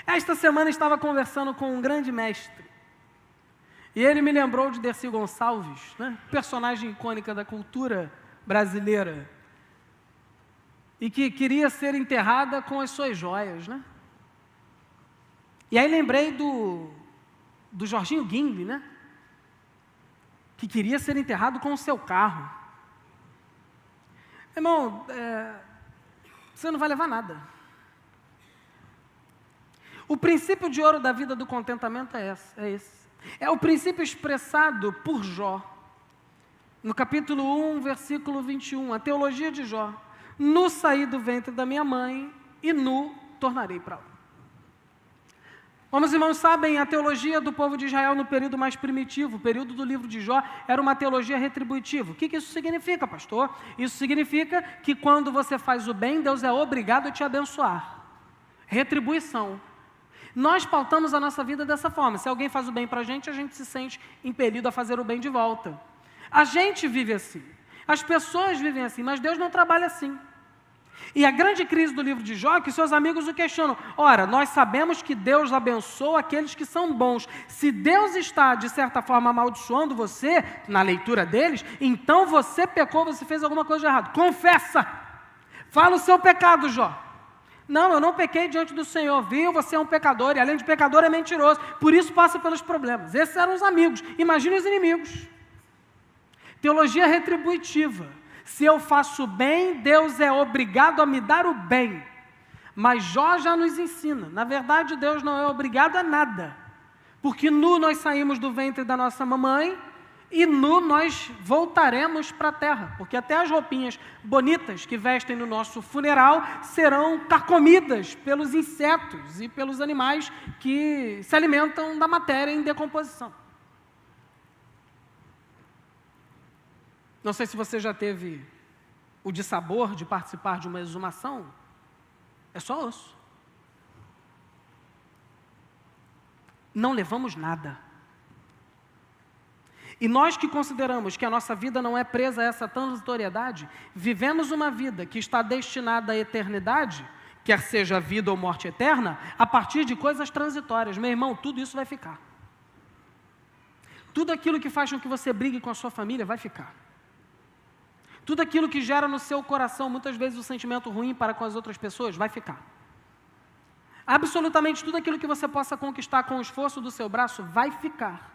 Esta semana estava conversando com um grande mestre. E ele me lembrou de Dercy Gonçalves, né? Personagem icônica da cultura brasileira. E que queria ser enterrada com as suas joias, né? E aí lembrei do Jorginho Guimbe, né? Que queria ser enterrado com o seu carro. Irmão, você não vai levar nada. O princípio de ouro da vida do contentamento é esse. É o princípio expressado por Jó, no capítulo 1, versículo 21, a teologia de Jó. Nu saí do ventre da minha mãe e nu tornarei para lá. Como os irmãos sabem, a teologia do povo de Israel no período mais primitivo, o período do livro de Jó, era uma teologia retributiva. O que isso significa, pastor? Isso significa que quando você faz o bem, Deus é obrigado a te abençoar. Retribuição. Nós pautamos a nossa vida dessa forma. Se alguém faz o bem para a gente se sente impelido a fazer o bem de volta. A gente vive assim. As pessoas vivem assim, mas Deus não trabalha assim. E a grande crise do livro de Jó é que seus amigos o questionam. Ora, nós sabemos que Deus abençoa aqueles que são bons. Se Deus está, de certa forma, amaldiçoando você, na leitura deles, então você pecou, você fez alguma coisa de errado. Confessa! Fala o seu pecado, Jó. Não, eu não pequei diante do Senhor, viu? Você é um pecador, e além de pecador é mentiroso, por isso passa pelos problemas. Esses eram os amigos, imagine os inimigos. Teologia retributiva. Se eu faço bem, Deus é obrigado a me dar o bem. Mas Jó já nos ensina, na verdade Deus não é obrigado a nada, porque nu nós saímos do ventre da nossa mamãe, e nu nós voltaremos para a terra, porque até as roupinhas bonitas que vestem no nosso funeral serão carcomidas pelos insetos e pelos animais que se alimentam da matéria em decomposição. Não sei se você já teve o dissabor de participar de uma exumação, é só osso. Não levamos nada. E nós que consideramos que a nossa vida não é presa a essa transitoriedade, vivemos uma vida que está destinada à eternidade, quer seja vida ou morte eterna, a partir de coisas transitórias. Meu irmão, tudo isso vai ficar. Tudo aquilo que faz com que você brigue com a sua família vai ficar. Tudo aquilo que gera no seu coração, muitas vezes, o sentimento ruim para com as outras pessoas, vai ficar. Absolutamente tudo aquilo que você possa conquistar com o esforço do seu braço, vai ficar.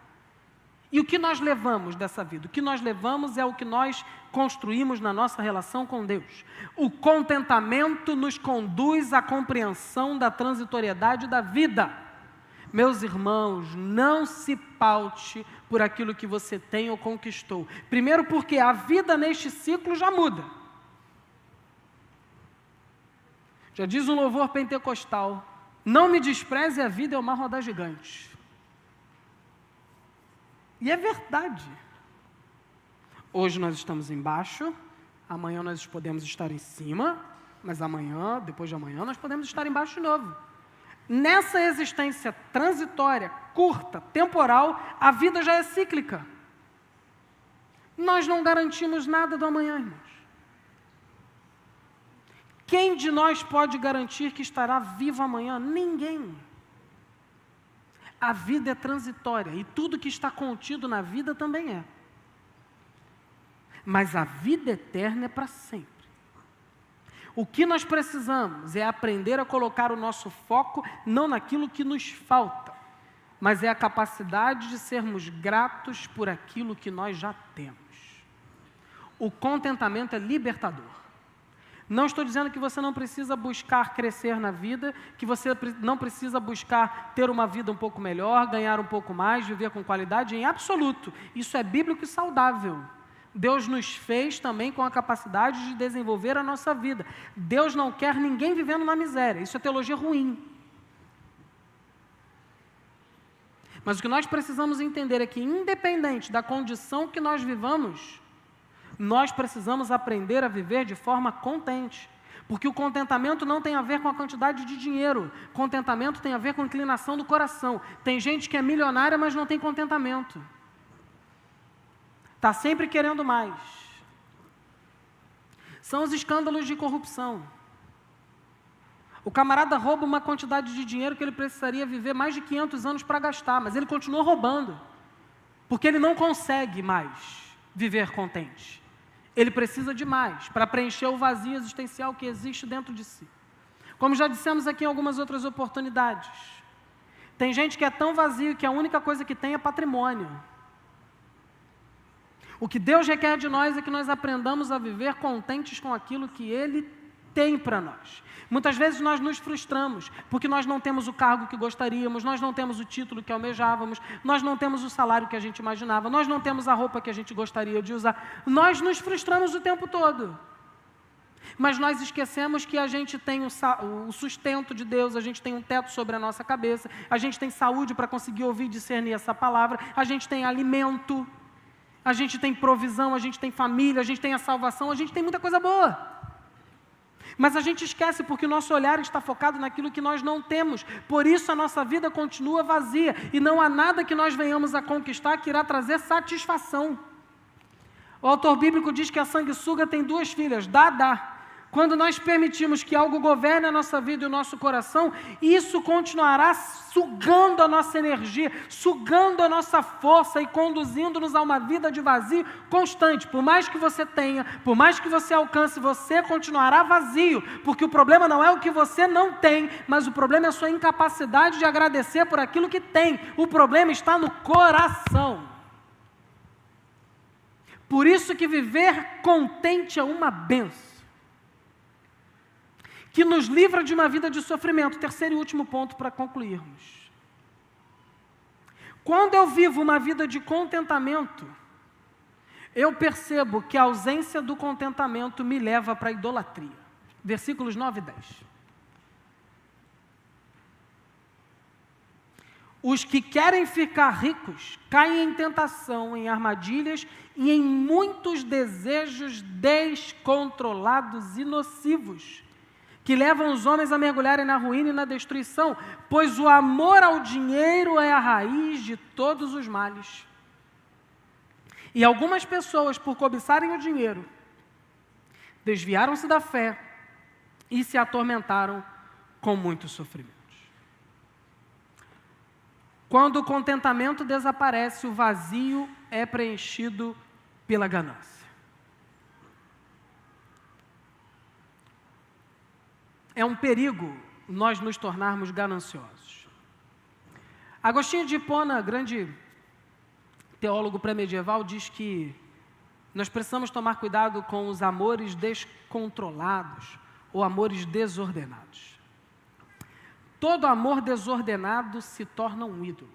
E o que nós levamos dessa vida? O que nós levamos é o que nós construímos na nossa relação com Deus. O contentamento nos conduz à compreensão da transitoriedade da vida. Meus irmãos, não se paute por aquilo que você tem ou conquistou. Primeiro porque a vida neste ciclo já muda. Já diz um louvor pentecostal, não me despreze, a vida é uma roda gigante. E é verdade. Hoje nós estamos embaixo, amanhã nós podemos estar em cima, mas amanhã, depois de amanhã, nós podemos estar embaixo de novo. Nessa existência transitória, curta, temporal, a vida já é cíclica. Nós não garantimos nada do amanhã, irmãos. Quem de nós pode garantir que estará vivo amanhã? Ninguém. A vida é transitória e tudo que está contido na vida também é. Mas a vida eterna é para sempre. O que nós precisamos é aprender a colocar o nosso foco não naquilo que nos falta, mas é a capacidade de sermos gratos por aquilo que nós já temos. O contentamento é libertador. Não estou dizendo que você não precisa buscar crescer na vida, que você não precisa buscar ter uma vida um pouco melhor, ganhar um pouco mais, viver com qualidade, em absoluto. Isso é bíblico e saudável. Deus nos fez também com a capacidade de desenvolver a nossa vida. Deus não quer ninguém vivendo na miséria. Isso é teologia ruim. Mas o que nós precisamos entender é que, independente da condição que nós vivamos, nós precisamos aprender a viver de forma contente. Porque o contentamento não tem a ver com a quantidade de dinheiro. Contentamento tem a ver com a inclinação do coração. Tem gente que é milionária, mas não tem contentamento. Está sempre querendo mais. São os escândalos de corrupção. O camarada rouba uma quantidade de dinheiro que ele precisaria viver mais de 500 anos para gastar, mas ele continua roubando. Porque ele não consegue mais viver contente. Ele precisa de mais para preencher o vazio existencial que existe dentro de si. Como já dissemos aqui em algumas outras oportunidades, tem gente que é tão vazio que a única coisa que tem é patrimônio. O que Deus requer de nós é que nós aprendamos a viver contentes com aquilo que Ele tem para nós. Muitas vezes nós nos frustramos, porque nós não temos o cargo que gostaríamos, nós não temos o título que almejávamos, nós não temos o salário que a gente imaginava, nós não temos a roupa que a gente gostaria de usar. Nós nos frustramos o tempo todo. Mas nós esquecemos que a gente tem o sustento de Deus, a gente tem um teto sobre a nossa cabeça, a gente tem saúde para conseguir ouvir e discernir essa palavra, a gente tem alimento, a gente tem provisão, a gente tem família, a gente tem a salvação, a gente tem muita coisa boa. Mas a gente esquece porque o nosso olhar está focado naquilo que nós não temos. Por isso a nossa vida continua vazia. E não há nada que nós venhamos a conquistar que irá trazer satisfação. O autor bíblico diz que a sanguessuga tem 2 filhas, Dá. quando nós permitimos que algo governe a nossa vida e o nosso coração, isso continuará sugando a nossa energia, sugando a nossa força e conduzindo-nos a uma vida de vazio constante. Por mais que você tenha, por mais que você alcance, você continuará vazio, porque o problema não é o que você não tem, mas o problema é a sua incapacidade de agradecer por aquilo que tem. O problema está no coração. Por isso que viver contente é uma bênção, que nos livra de uma vida de sofrimento. Terceiro e último ponto para concluirmos. Quando eu vivo uma vida de contentamento, eu percebo que a ausência do contentamento me leva para a idolatria. Versículos 9 e 10. Os que querem ficar ricos caem em tentação, em armadilhas e em muitos desejos descontrolados e nocivos, que levam os homens a mergulharem na ruína e na destruição, pois o amor ao dinheiro é a raiz de todos os males. E algumas pessoas, por cobiçarem o dinheiro, desviaram-se da fé e se atormentaram com muitos sofrimentos. Quando o contentamento desaparece, o vazio é preenchido pela ganância. É um perigo nós nos tornarmos gananciosos. Agostinho de Hipona, grande teólogo pré-medieval, diz que nós precisamos tomar cuidado com os amores descontrolados ou amores desordenados. Todo amor desordenado se torna um ídolo.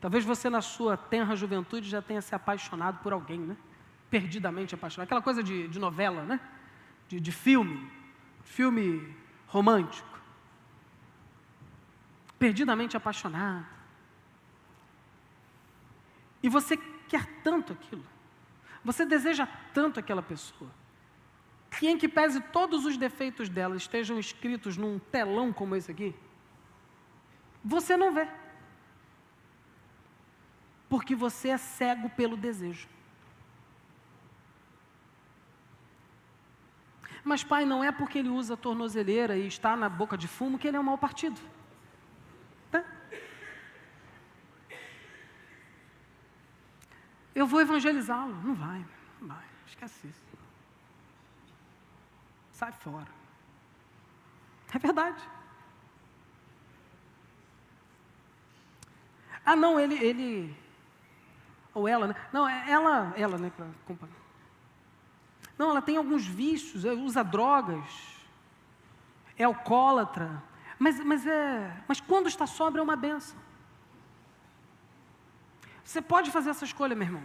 Talvez você na sua tenra juventude já tenha se apaixonado por alguém, né? Perdidamente apaixonado. Aquela coisa de novela, né? De filme romântico. Perdidamente apaixonado. E você quer tanto aquilo. Você deseja tanto aquela pessoa. Que em que pese todos os defeitos dela estejam escritos num telão como esse aqui, você não vê. Porque você é cego pelo desejo. Mas, pai, não é porque ele usa tornozeleira e está na boca de fumo que ele é um mau partido. Tá? Eu vou evangelizá-lo. Não vai. Esquece isso. Sai fora. É verdade. Ah, não, ele ou ela, né? Não, ela, né, para acompanhar. Não, ela tem alguns vícios, usa drogas, é alcoólatra, mas quando está sóbrio é uma bênção. Você pode fazer essa escolha, meu irmão,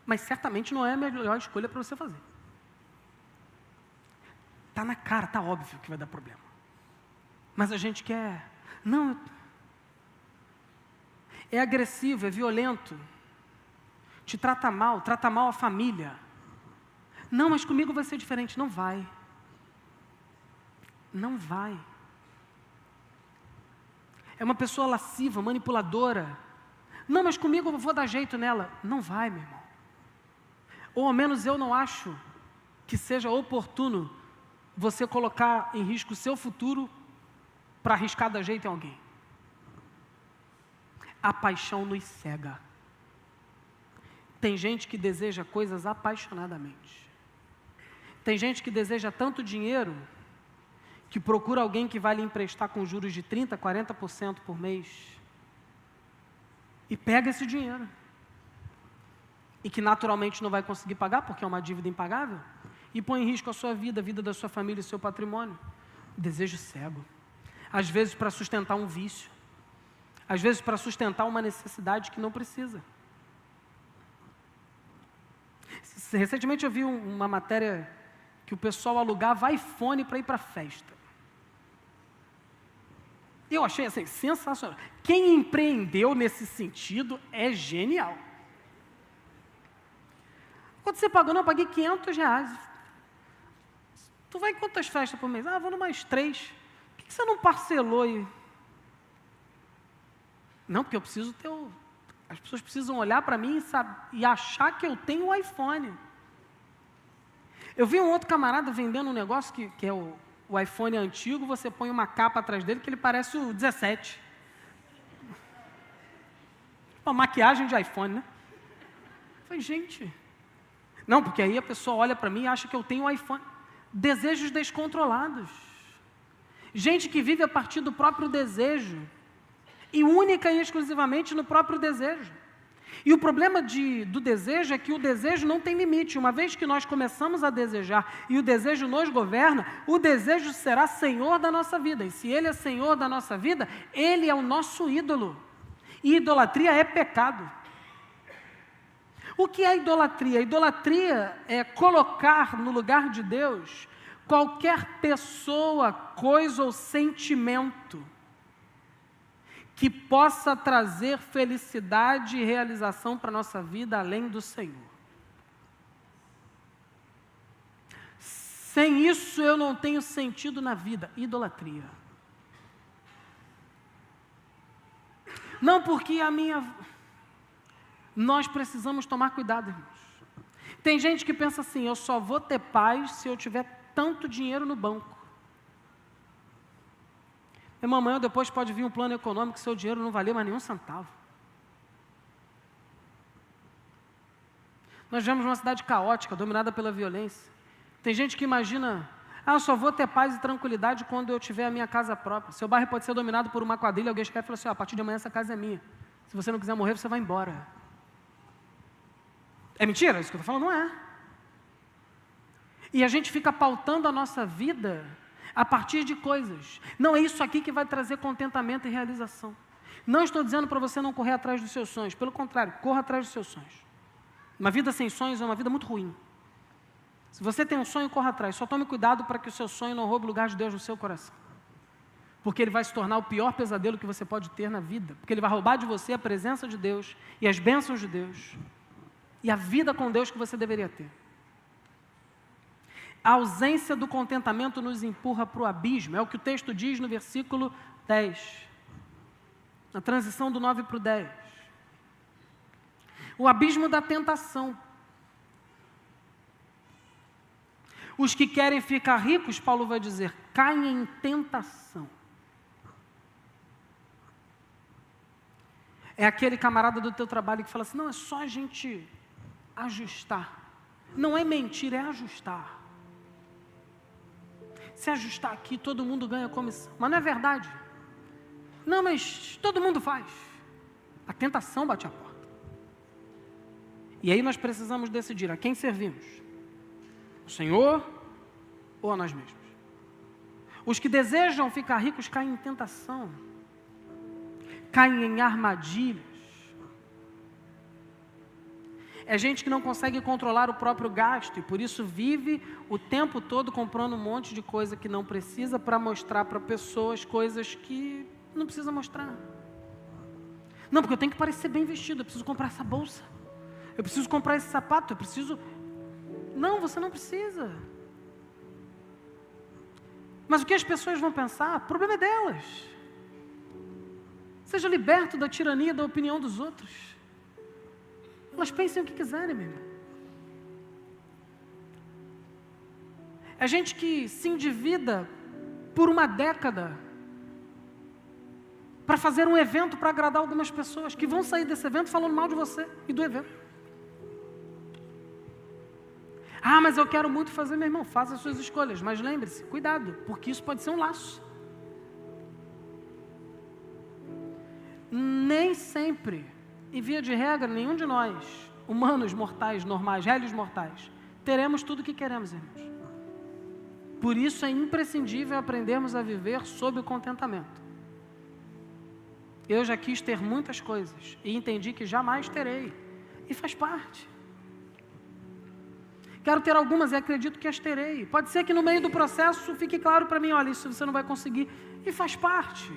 mas certamente não é a melhor escolha para você fazer. Está na cara, está óbvio que vai dar problema. Mas a gente quer, não, é agressivo, é violento, te trata mal a família. Não, mas comigo vai ser diferente. Não vai. Não vai. É uma pessoa lasciva, manipuladora. Não, mas comigo eu vou dar jeito nela. Não vai, meu irmão. Ou ao menos eu não acho que seja oportuno você colocar em risco o seu futuro para arriscar dar jeito em alguém. A paixão nos cega. Tem gente que deseja coisas apaixonadamente. Tem gente que deseja tanto dinheiro que procura alguém que vai lhe emprestar com juros de 30%, 40% por mês e pega esse dinheiro. E que naturalmente não vai conseguir pagar porque é uma dívida impagável e põe em risco a sua vida, a vida da sua família e seu patrimônio. Desejo cego. Às vezes para sustentar um vício. Às vezes para sustentar uma necessidade que não precisa. Recentemente eu vi uma matéria que o pessoal alugava iPhone para ir para a festa. Eu achei assim, sensacional. Quem empreendeu nesse sentido é genial. Quanto você pagou? Não, eu paguei R$500. Tu vai em quantas festas por mês? Ah, vou numas 3. Por que você não parcelou? Não, porque eu preciso ter as pessoas precisam olhar para mim e achar que eu tenho um iPhone. Eu vi um outro camarada vendendo um negócio que é o iPhone antigo, você põe uma capa atrás dele que ele parece o 17. Uma maquiagem de iPhone, né? Eu falei, gente... Não, porque aí a pessoa olha para mim e acha que eu tenho um iPhone. Desejos descontrolados. Gente que vive a partir do próprio desejo. E única e exclusivamente no próprio desejo. E o problema do desejo é que o desejo não tem limite. Uma vez que nós começamos a desejar e o desejo nos governa, o desejo será senhor da nossa vida. E se ele é senhor da nossa vida, ele é o nosso ídolo. E idolatria é pecado. O que é idolatria? Idolatria é colocar no lugar de Deus qualquer pessoa, coisa ou sentimento que possa trazer felicidade e realização para a nossa vida além do Senhor. Sem isso eu não tenho sentido na vida. Idolatria. Não porque nós precisamos tomar cuidado, irmãos. Tem gente que pensa assim, eu só vou ter paz se eu tiver tanto dinheiro no banco. Irmão, amanhã depois pode vir um plano econômico que seu dinheiro não valer mais nenhum centavo. Nós vivemos numa cidade caótica, dominada pela violência. Tem gente que imagina, eu só vou ter paz e tranquilidade quando eu tiver a minha casa própria. Seu bairro pode ser dominado por uma quadrilha, alguém chega e fala assim, a partir de amanhã essa casa é minha. Se você não quiser morrer, você vai embora. É mentira isso que eu estou falando? Não é. E a gente fica pautando a nossa vida a partir de coisas. Não é isso aqui que vai trazer contentamento e realização. Não estou dizendo para você não correr atrás dos seus sonhos. Pelo contrário, corra atrás dos seus sonhos. Uma vida sem sonhos é uma vida muito ruim. Se você tem um sonho, corra atrás. Só tome cuidado para que o seu sonho não roube o lugar de Deus no seu coração. Porque ele vai se tornar o pior pesadelo que você pode ter na vida. Porque ele vai roubar de você a presença de Deus e as bênçãos de Deus. E a vida com Deus que você deveria ter. A ausência do contentamento nos empurra para o abismo. É o que o texto diz no versículo 10. Na transição do 9 para o 10. O abismo da tentação. Os que querem ficar ricos, Paulo vai dizer, caem em tentação. É aquele camarada do teu trabalho que fala assim, não, é só a gente ajustar. Não é mentir, é ajustar. Se ajustar aqui, todo mundo ganha comissão. Mas não é verdade. Não, mas todo mundo faz. A tentação bate a porta. E aí nós precisamos decidir a quem servimos. O Senhor ou a nós mesmos? Os que desejam ficar ricos caem em tentação. Caem em armadilhas. É gente que não consegue controlar o próprio gasto e por isso vive o tempo todo comprando um monte de coisa que não precisa para mostrar para pessoas coisas que não precisa mostrar. Não, porque eu tenho que parecer bem vestido, eu preciso comprar essa bolsa, eu preciso comprar esse sapato, eu preciso... Não, você não precisa. Mas o que as pessoas vão pensar, o problema é delas. Seja liberto da tirania da opinião dos outros. Elas pensem o que quiserem, meu irmão. É gente que se endivida por uma década para fazer um evento para agradar algumas pessoas que vão sair desse evento falando mal de você e do evento. Ah, mas eu quero muito fazer, meu irmão, faça as suas escolhas, mas lembre-se, cuidado, porque isso pode ser um laço. Nem sempre, e via de regra, nenhum de nós, humanos mortais, normais, réis mortais, teremos tudo o que queremos, irmãos. Por isso é imprescindível aprendermos a viver sob o contentamento. Eu já quis ter muitas coisas e entendi que jamais terei, e faz parte. Quero ter algumas e acredito que as terei. Pode ser que no meio do processo fique claro para mim, olha, isso você não vai conseguir. E faz parte.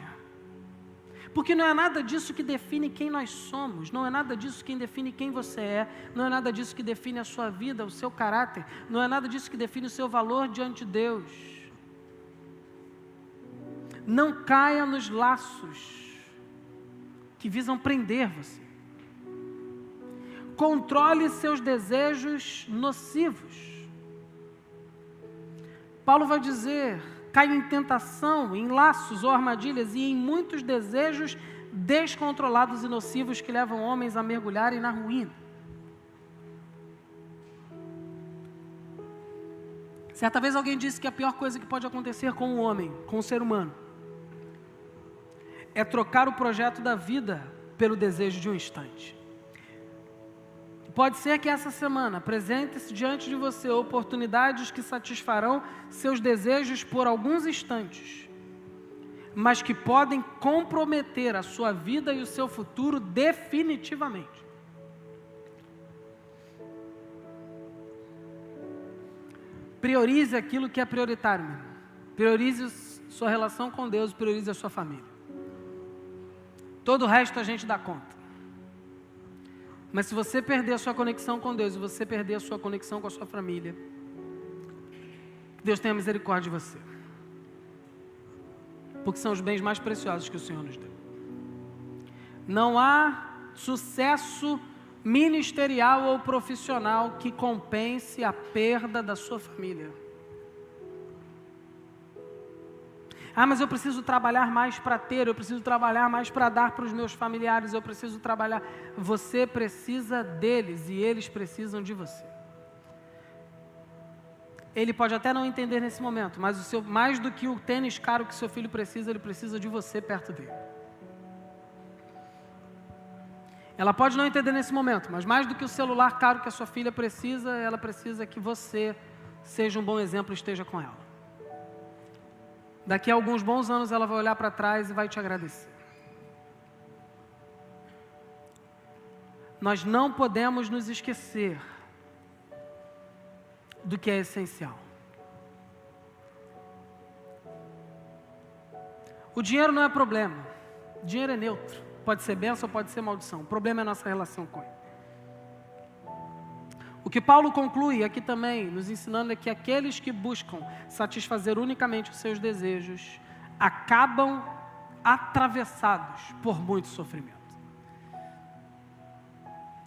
Porque não é nada disso que define quem nós somos. Não é nada disso que define quem você é. Não é nada disso que define a sua vida, o seu caráter. Não é nada disso que define o seu valor diante de Deus. Não caia nos laços que visam prender você. Controle seus desejos nocivos. Paulo vai dizer: caio em tentação, em laços ou armadilhas e em muitos desejos descontrolados e nocivos que levam homens a mergulharem na ruína. Certa vez alguém disse que a pior coisa que pode acontecer com o homem, com o ser humano, é trocar o projeto da vida pelo desejo de um instante. Pode ser que essa semana apresente-se diante de você oportunidades que satisfarão seus desejos por alguns instantes, mas que podem comprometer a sua vida e o seu futuro definitivamente. Priorize aquilo que é prioritário, meu irmão. Priorize sua relação com Deus, priorize a sua família. Todo o resto a gente dá conta. Mas se você perder a sua conexão com Deus, e você perder a sua conexão com a sua família, que Deus tenha misericórdia de você. Porque são os bens mais preciosos que o Senhor nos deu. Não há sucesso ministerial ou profissional que compense a perda da sua família. Ah, mas eu preciso trabalhar mais para ter, eu preciso trabalhar mais para dar para os meus familiares, eu preciso trabalhar. Você precisa deles e eles precisam de você. Ele pode até não entender nesse momento, mas mais do que o tênis caro que seu filho precisa, ele precisa de você perto dele. Ela pode não entender nesse momento, mas mais do que o celular caro que a sua filha precisa, ela precisa que você seja um bom exemplo e esteja com ela. Daqui a alguns bons anos ela vai olhar para trás e vai te agradecer. Nós não podemos nos esquecer do que é essencial. O dinheiro não é problema. O dinheiro é neutro. Pode ser bênção ou pode ser maldição. O problema é a nossa relação com ele. O que Paulo conclui aqui também, nos ensinando, é que aqueles que buscam satisfazer unicamente os seus desejos acabam atravessados por muito sofrimento.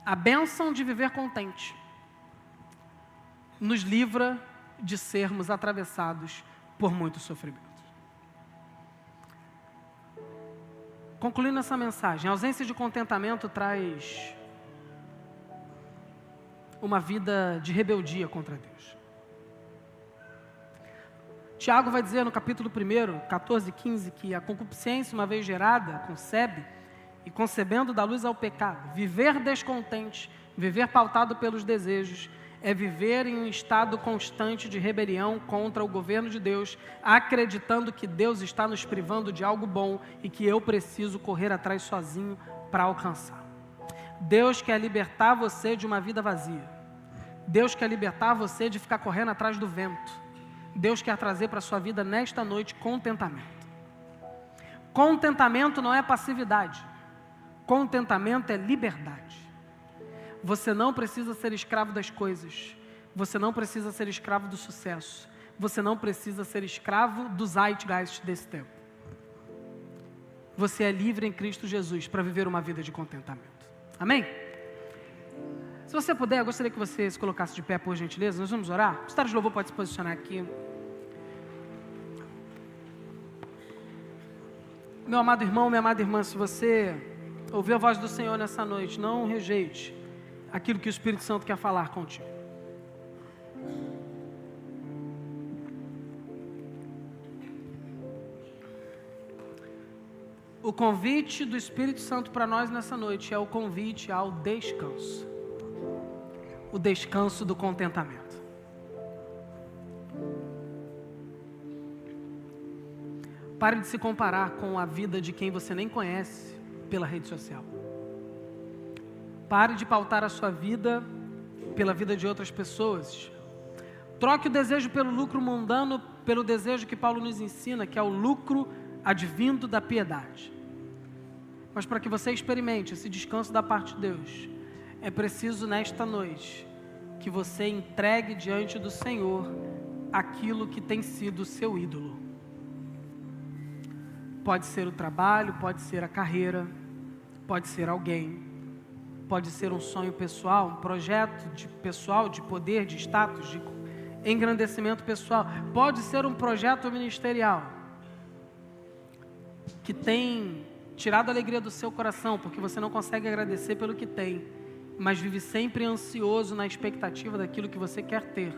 A bênção de viver contente nos livra de sermos atravessados por muito sofrimento. Concluindo essa mensagem, a ausência de contentamento traz uma vida de rebeldia contra Deus. Tiago vai dizer no capítulo 1, 14 e 15, que a concupiscência, uma vez gerada, concebe, e concebendo dá luz ao pecado. Viver descontente, viver pautado pelos desejos, é viver em um estado constante de rebelião contra o governo de Deus, acreditando que Deus está nos privando de algo bom e que eu preciso correr atrás sozinho para alcançar. Deus quer libertar você de uma vida vazia. Deus quer libertar você de ficar correndo atrás do vento. Deus quer trazer para a sua vida nesta noite contentamento. Contentamento não é passividade. Contentamento é liberdade. Você não precisa ser escravo das coisas. Você não precisa ser escravo do sucesso. Você não precisa ser escravo do zeitgeist desse tempo. Você é livre em Cristo Jesus para viver uma vida de contentamento. Amém? Se você puder, eu gostaria que você se colocasse de pé, por gentileza. Nós vamos orar. O Estado de Louvor pode se posicionar aqui. Meu amado irmão, minha amada irmã, se você ouviu a voz do Senhor nessa noite, não rejeite aquilo que o Espírito Santo quer falar contigo. O convite do Espírito Santo para nós nessa noite é o convite ao descanso. O descanso do contentamento. Pare de se comparar com a vida de quem você nem conhece pela rede social. Pare de pautar a sua vida pela vida de outras pessoas. Troque o desejo pelo lucro mundano pelo desejo que Paulo nos ensina, que é o lucro advindo da piedade. Mas para que você experimente esse descanso da parte de Deus, é preciso nesta noite que você entregue diante do Senhor aquilo que tem sido o seu ídolo. Pode ser o trabalho, pode ser a carreira, pode ser alguém, pode ser um sonho pessoal, um projeto pessoal de poder, de status, engrandecimento pessoal. Pode ser um projeto ministerial que tem tirado a alegria do seu coração, porque você não consegue agradecer pelo que tem, mas vive sempre ansioso na expectativa daquilo que você quer ter,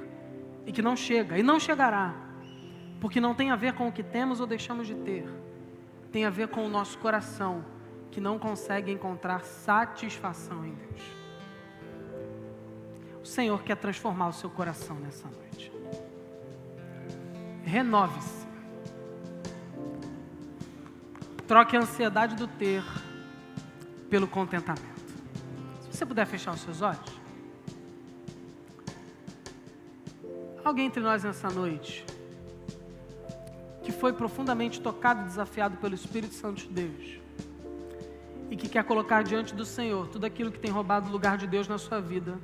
e que não chega, e não chegará, porque não tem a ver com o que temos ou deixamos de ter, tem a ver com o nosso coração, que não consegue encontrar satisfação em Deus. O Senhor quer transformar o seu coração nessa noite. Renove-se. Troque a ansiedade do ter pelo contentamento. Se você puder fechar os seus olhos. Alguém entre nós nessa noite que foi profundamente tocado e desafiado pelo Espírito Santo de Deus e que quer colocar diante do Senhor tudo aquilo que tem roubado o lugar de Deus na sua vida,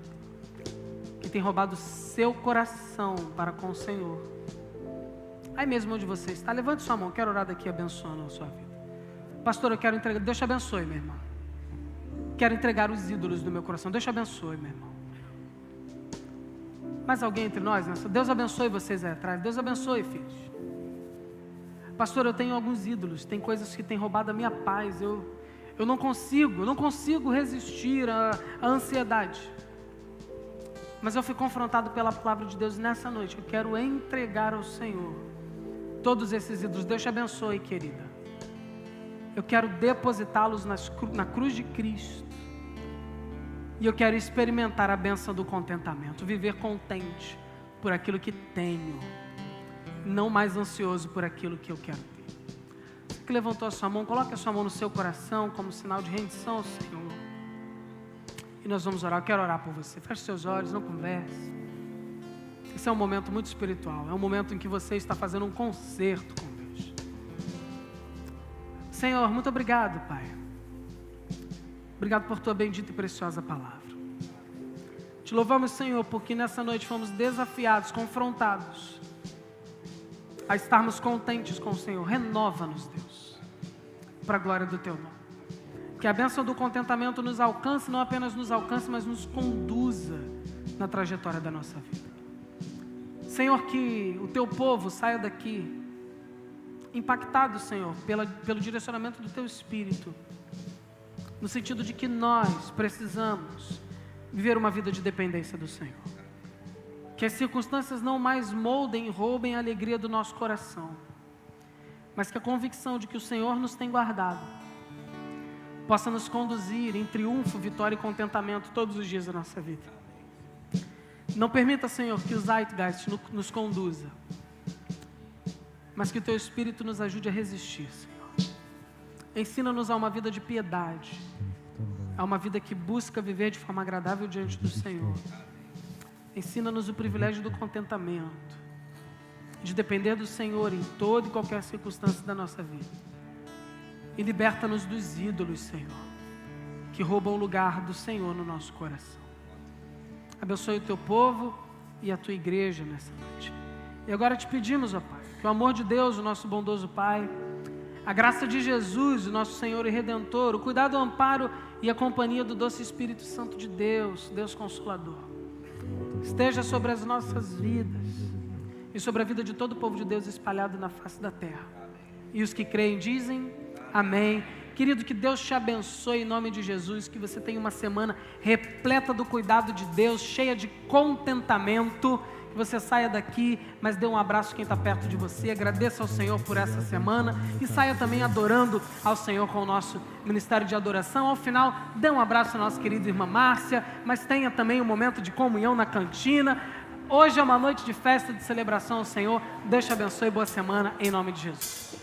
que tem roubado o seu coração para com o Senhor. Aí mesmo onde você está, levante sua mão, quero orar daqui abençoando a sua vida. Pastor, eu quero entregar, Deus te abençoe, meu irmão. Quero entregar os ídolos do meu coração, Deus te abençoe, meu irmão. Mais alguém entre nós? Deus abençoe vocês aí atrás, Deus abençoe, filhos. Pastor, eu tenho alguns ídolos, tem coisas que têm roubado a minha paz, eu não consigo resistir à ansiedade. Mas eu fui confrontado pela palavra de Deus nessa noite. Eu quero entregar ao Senhor todos esses ídolos. Deus te abençoe, querida. Eu quero depositá-los na cruz de Cristo. E eu quero experimentar a bênção do contentamento. Viver contente por aquilo que tenho. Não mais ansioso por aquilo que eu quero ter. Você que levantou a sua mão, coloque a sua mão no seu coração como sinal de rendição ao Senhor. E nós vamos orar. Eu quero orar por você. Feche seus olhos, não converse. Esse é um momento muito espiritual. É um momento em que você está fazendo um concerto com Deus. Senhor, muito obrigado, Pai. Obrigado por tua bendita e preciosa palavra. Te louvamos, Senhor, porque nessa noite fomos desafiados, confrontados a estarmos contentes com o Senhor. Renova-nos, Deus, para a glória do teu nome. Que a bênção do contentamento nos alcance, não apenas nos alcance, mas nos conduza na trajetória da nossa vida. Senhor, que o teu povo saia daqui impactado, Senhor, pelo direcionamento do teu Espírito, no sentido de que nós precisamos viver uma vida de dependência do Senhor. Que as circunstâncias não mais moldem e roubem a alegria do nosso coração, mas que a convicção de que o Senhor nos tem guardado possa nos conduzir em triunfo, vitória e contentamento todos os dias da nossa vida. Não permita, Senhor, que o Zeitgeist nos conduza, mas que o Teu Espírito nos ajude a resistir, Senhor. Ensina-nos a uma vida de piedade, a uma vida que busca viver de forma agradável diante do Senhor. Ensina-nos o privilégio do contentamento, de depender do Senhor em toda e qualquer circunstância da nossa vida. E liberta-nos dos ídolos, Senhor, que roubam o lugar do Senhor no nosso coração. Abençoe o Teu povo e a Tua igreja nessa noite. E agora te pedimos, ó Pai, que o amor de Deus, o nosso bondoso Pai, a graça de Jesus, o nosso Senhor e Redentor, o cuidado, o amparo e a companhia do doce Espírito Santo de Deus, Deus Consolador, esteja sobre as nossas vidas e sobre a vida de todo o povo de Deus espalhado na face da terra. E os que creem dizem amém. Querido, que Deus te abençoe em nome de Jesus, que você tenha uma semana repleta do cuidado de Deus, cheia de contentamento, que você saia daqui, mas dê um abraço a quem está perto de você, agradeça ao Senhor por essa semana e saia também adorando ao Senhor com o nosso ministério de adoração. Ao final, dê um abraço à nossa querida irmã Márcia, mas tenha também um momento de comunhão na cantina. Hoje é uma noite de festa, de celebração ao Senhor. Deus te abençoe e boa semana em nome de Jesus.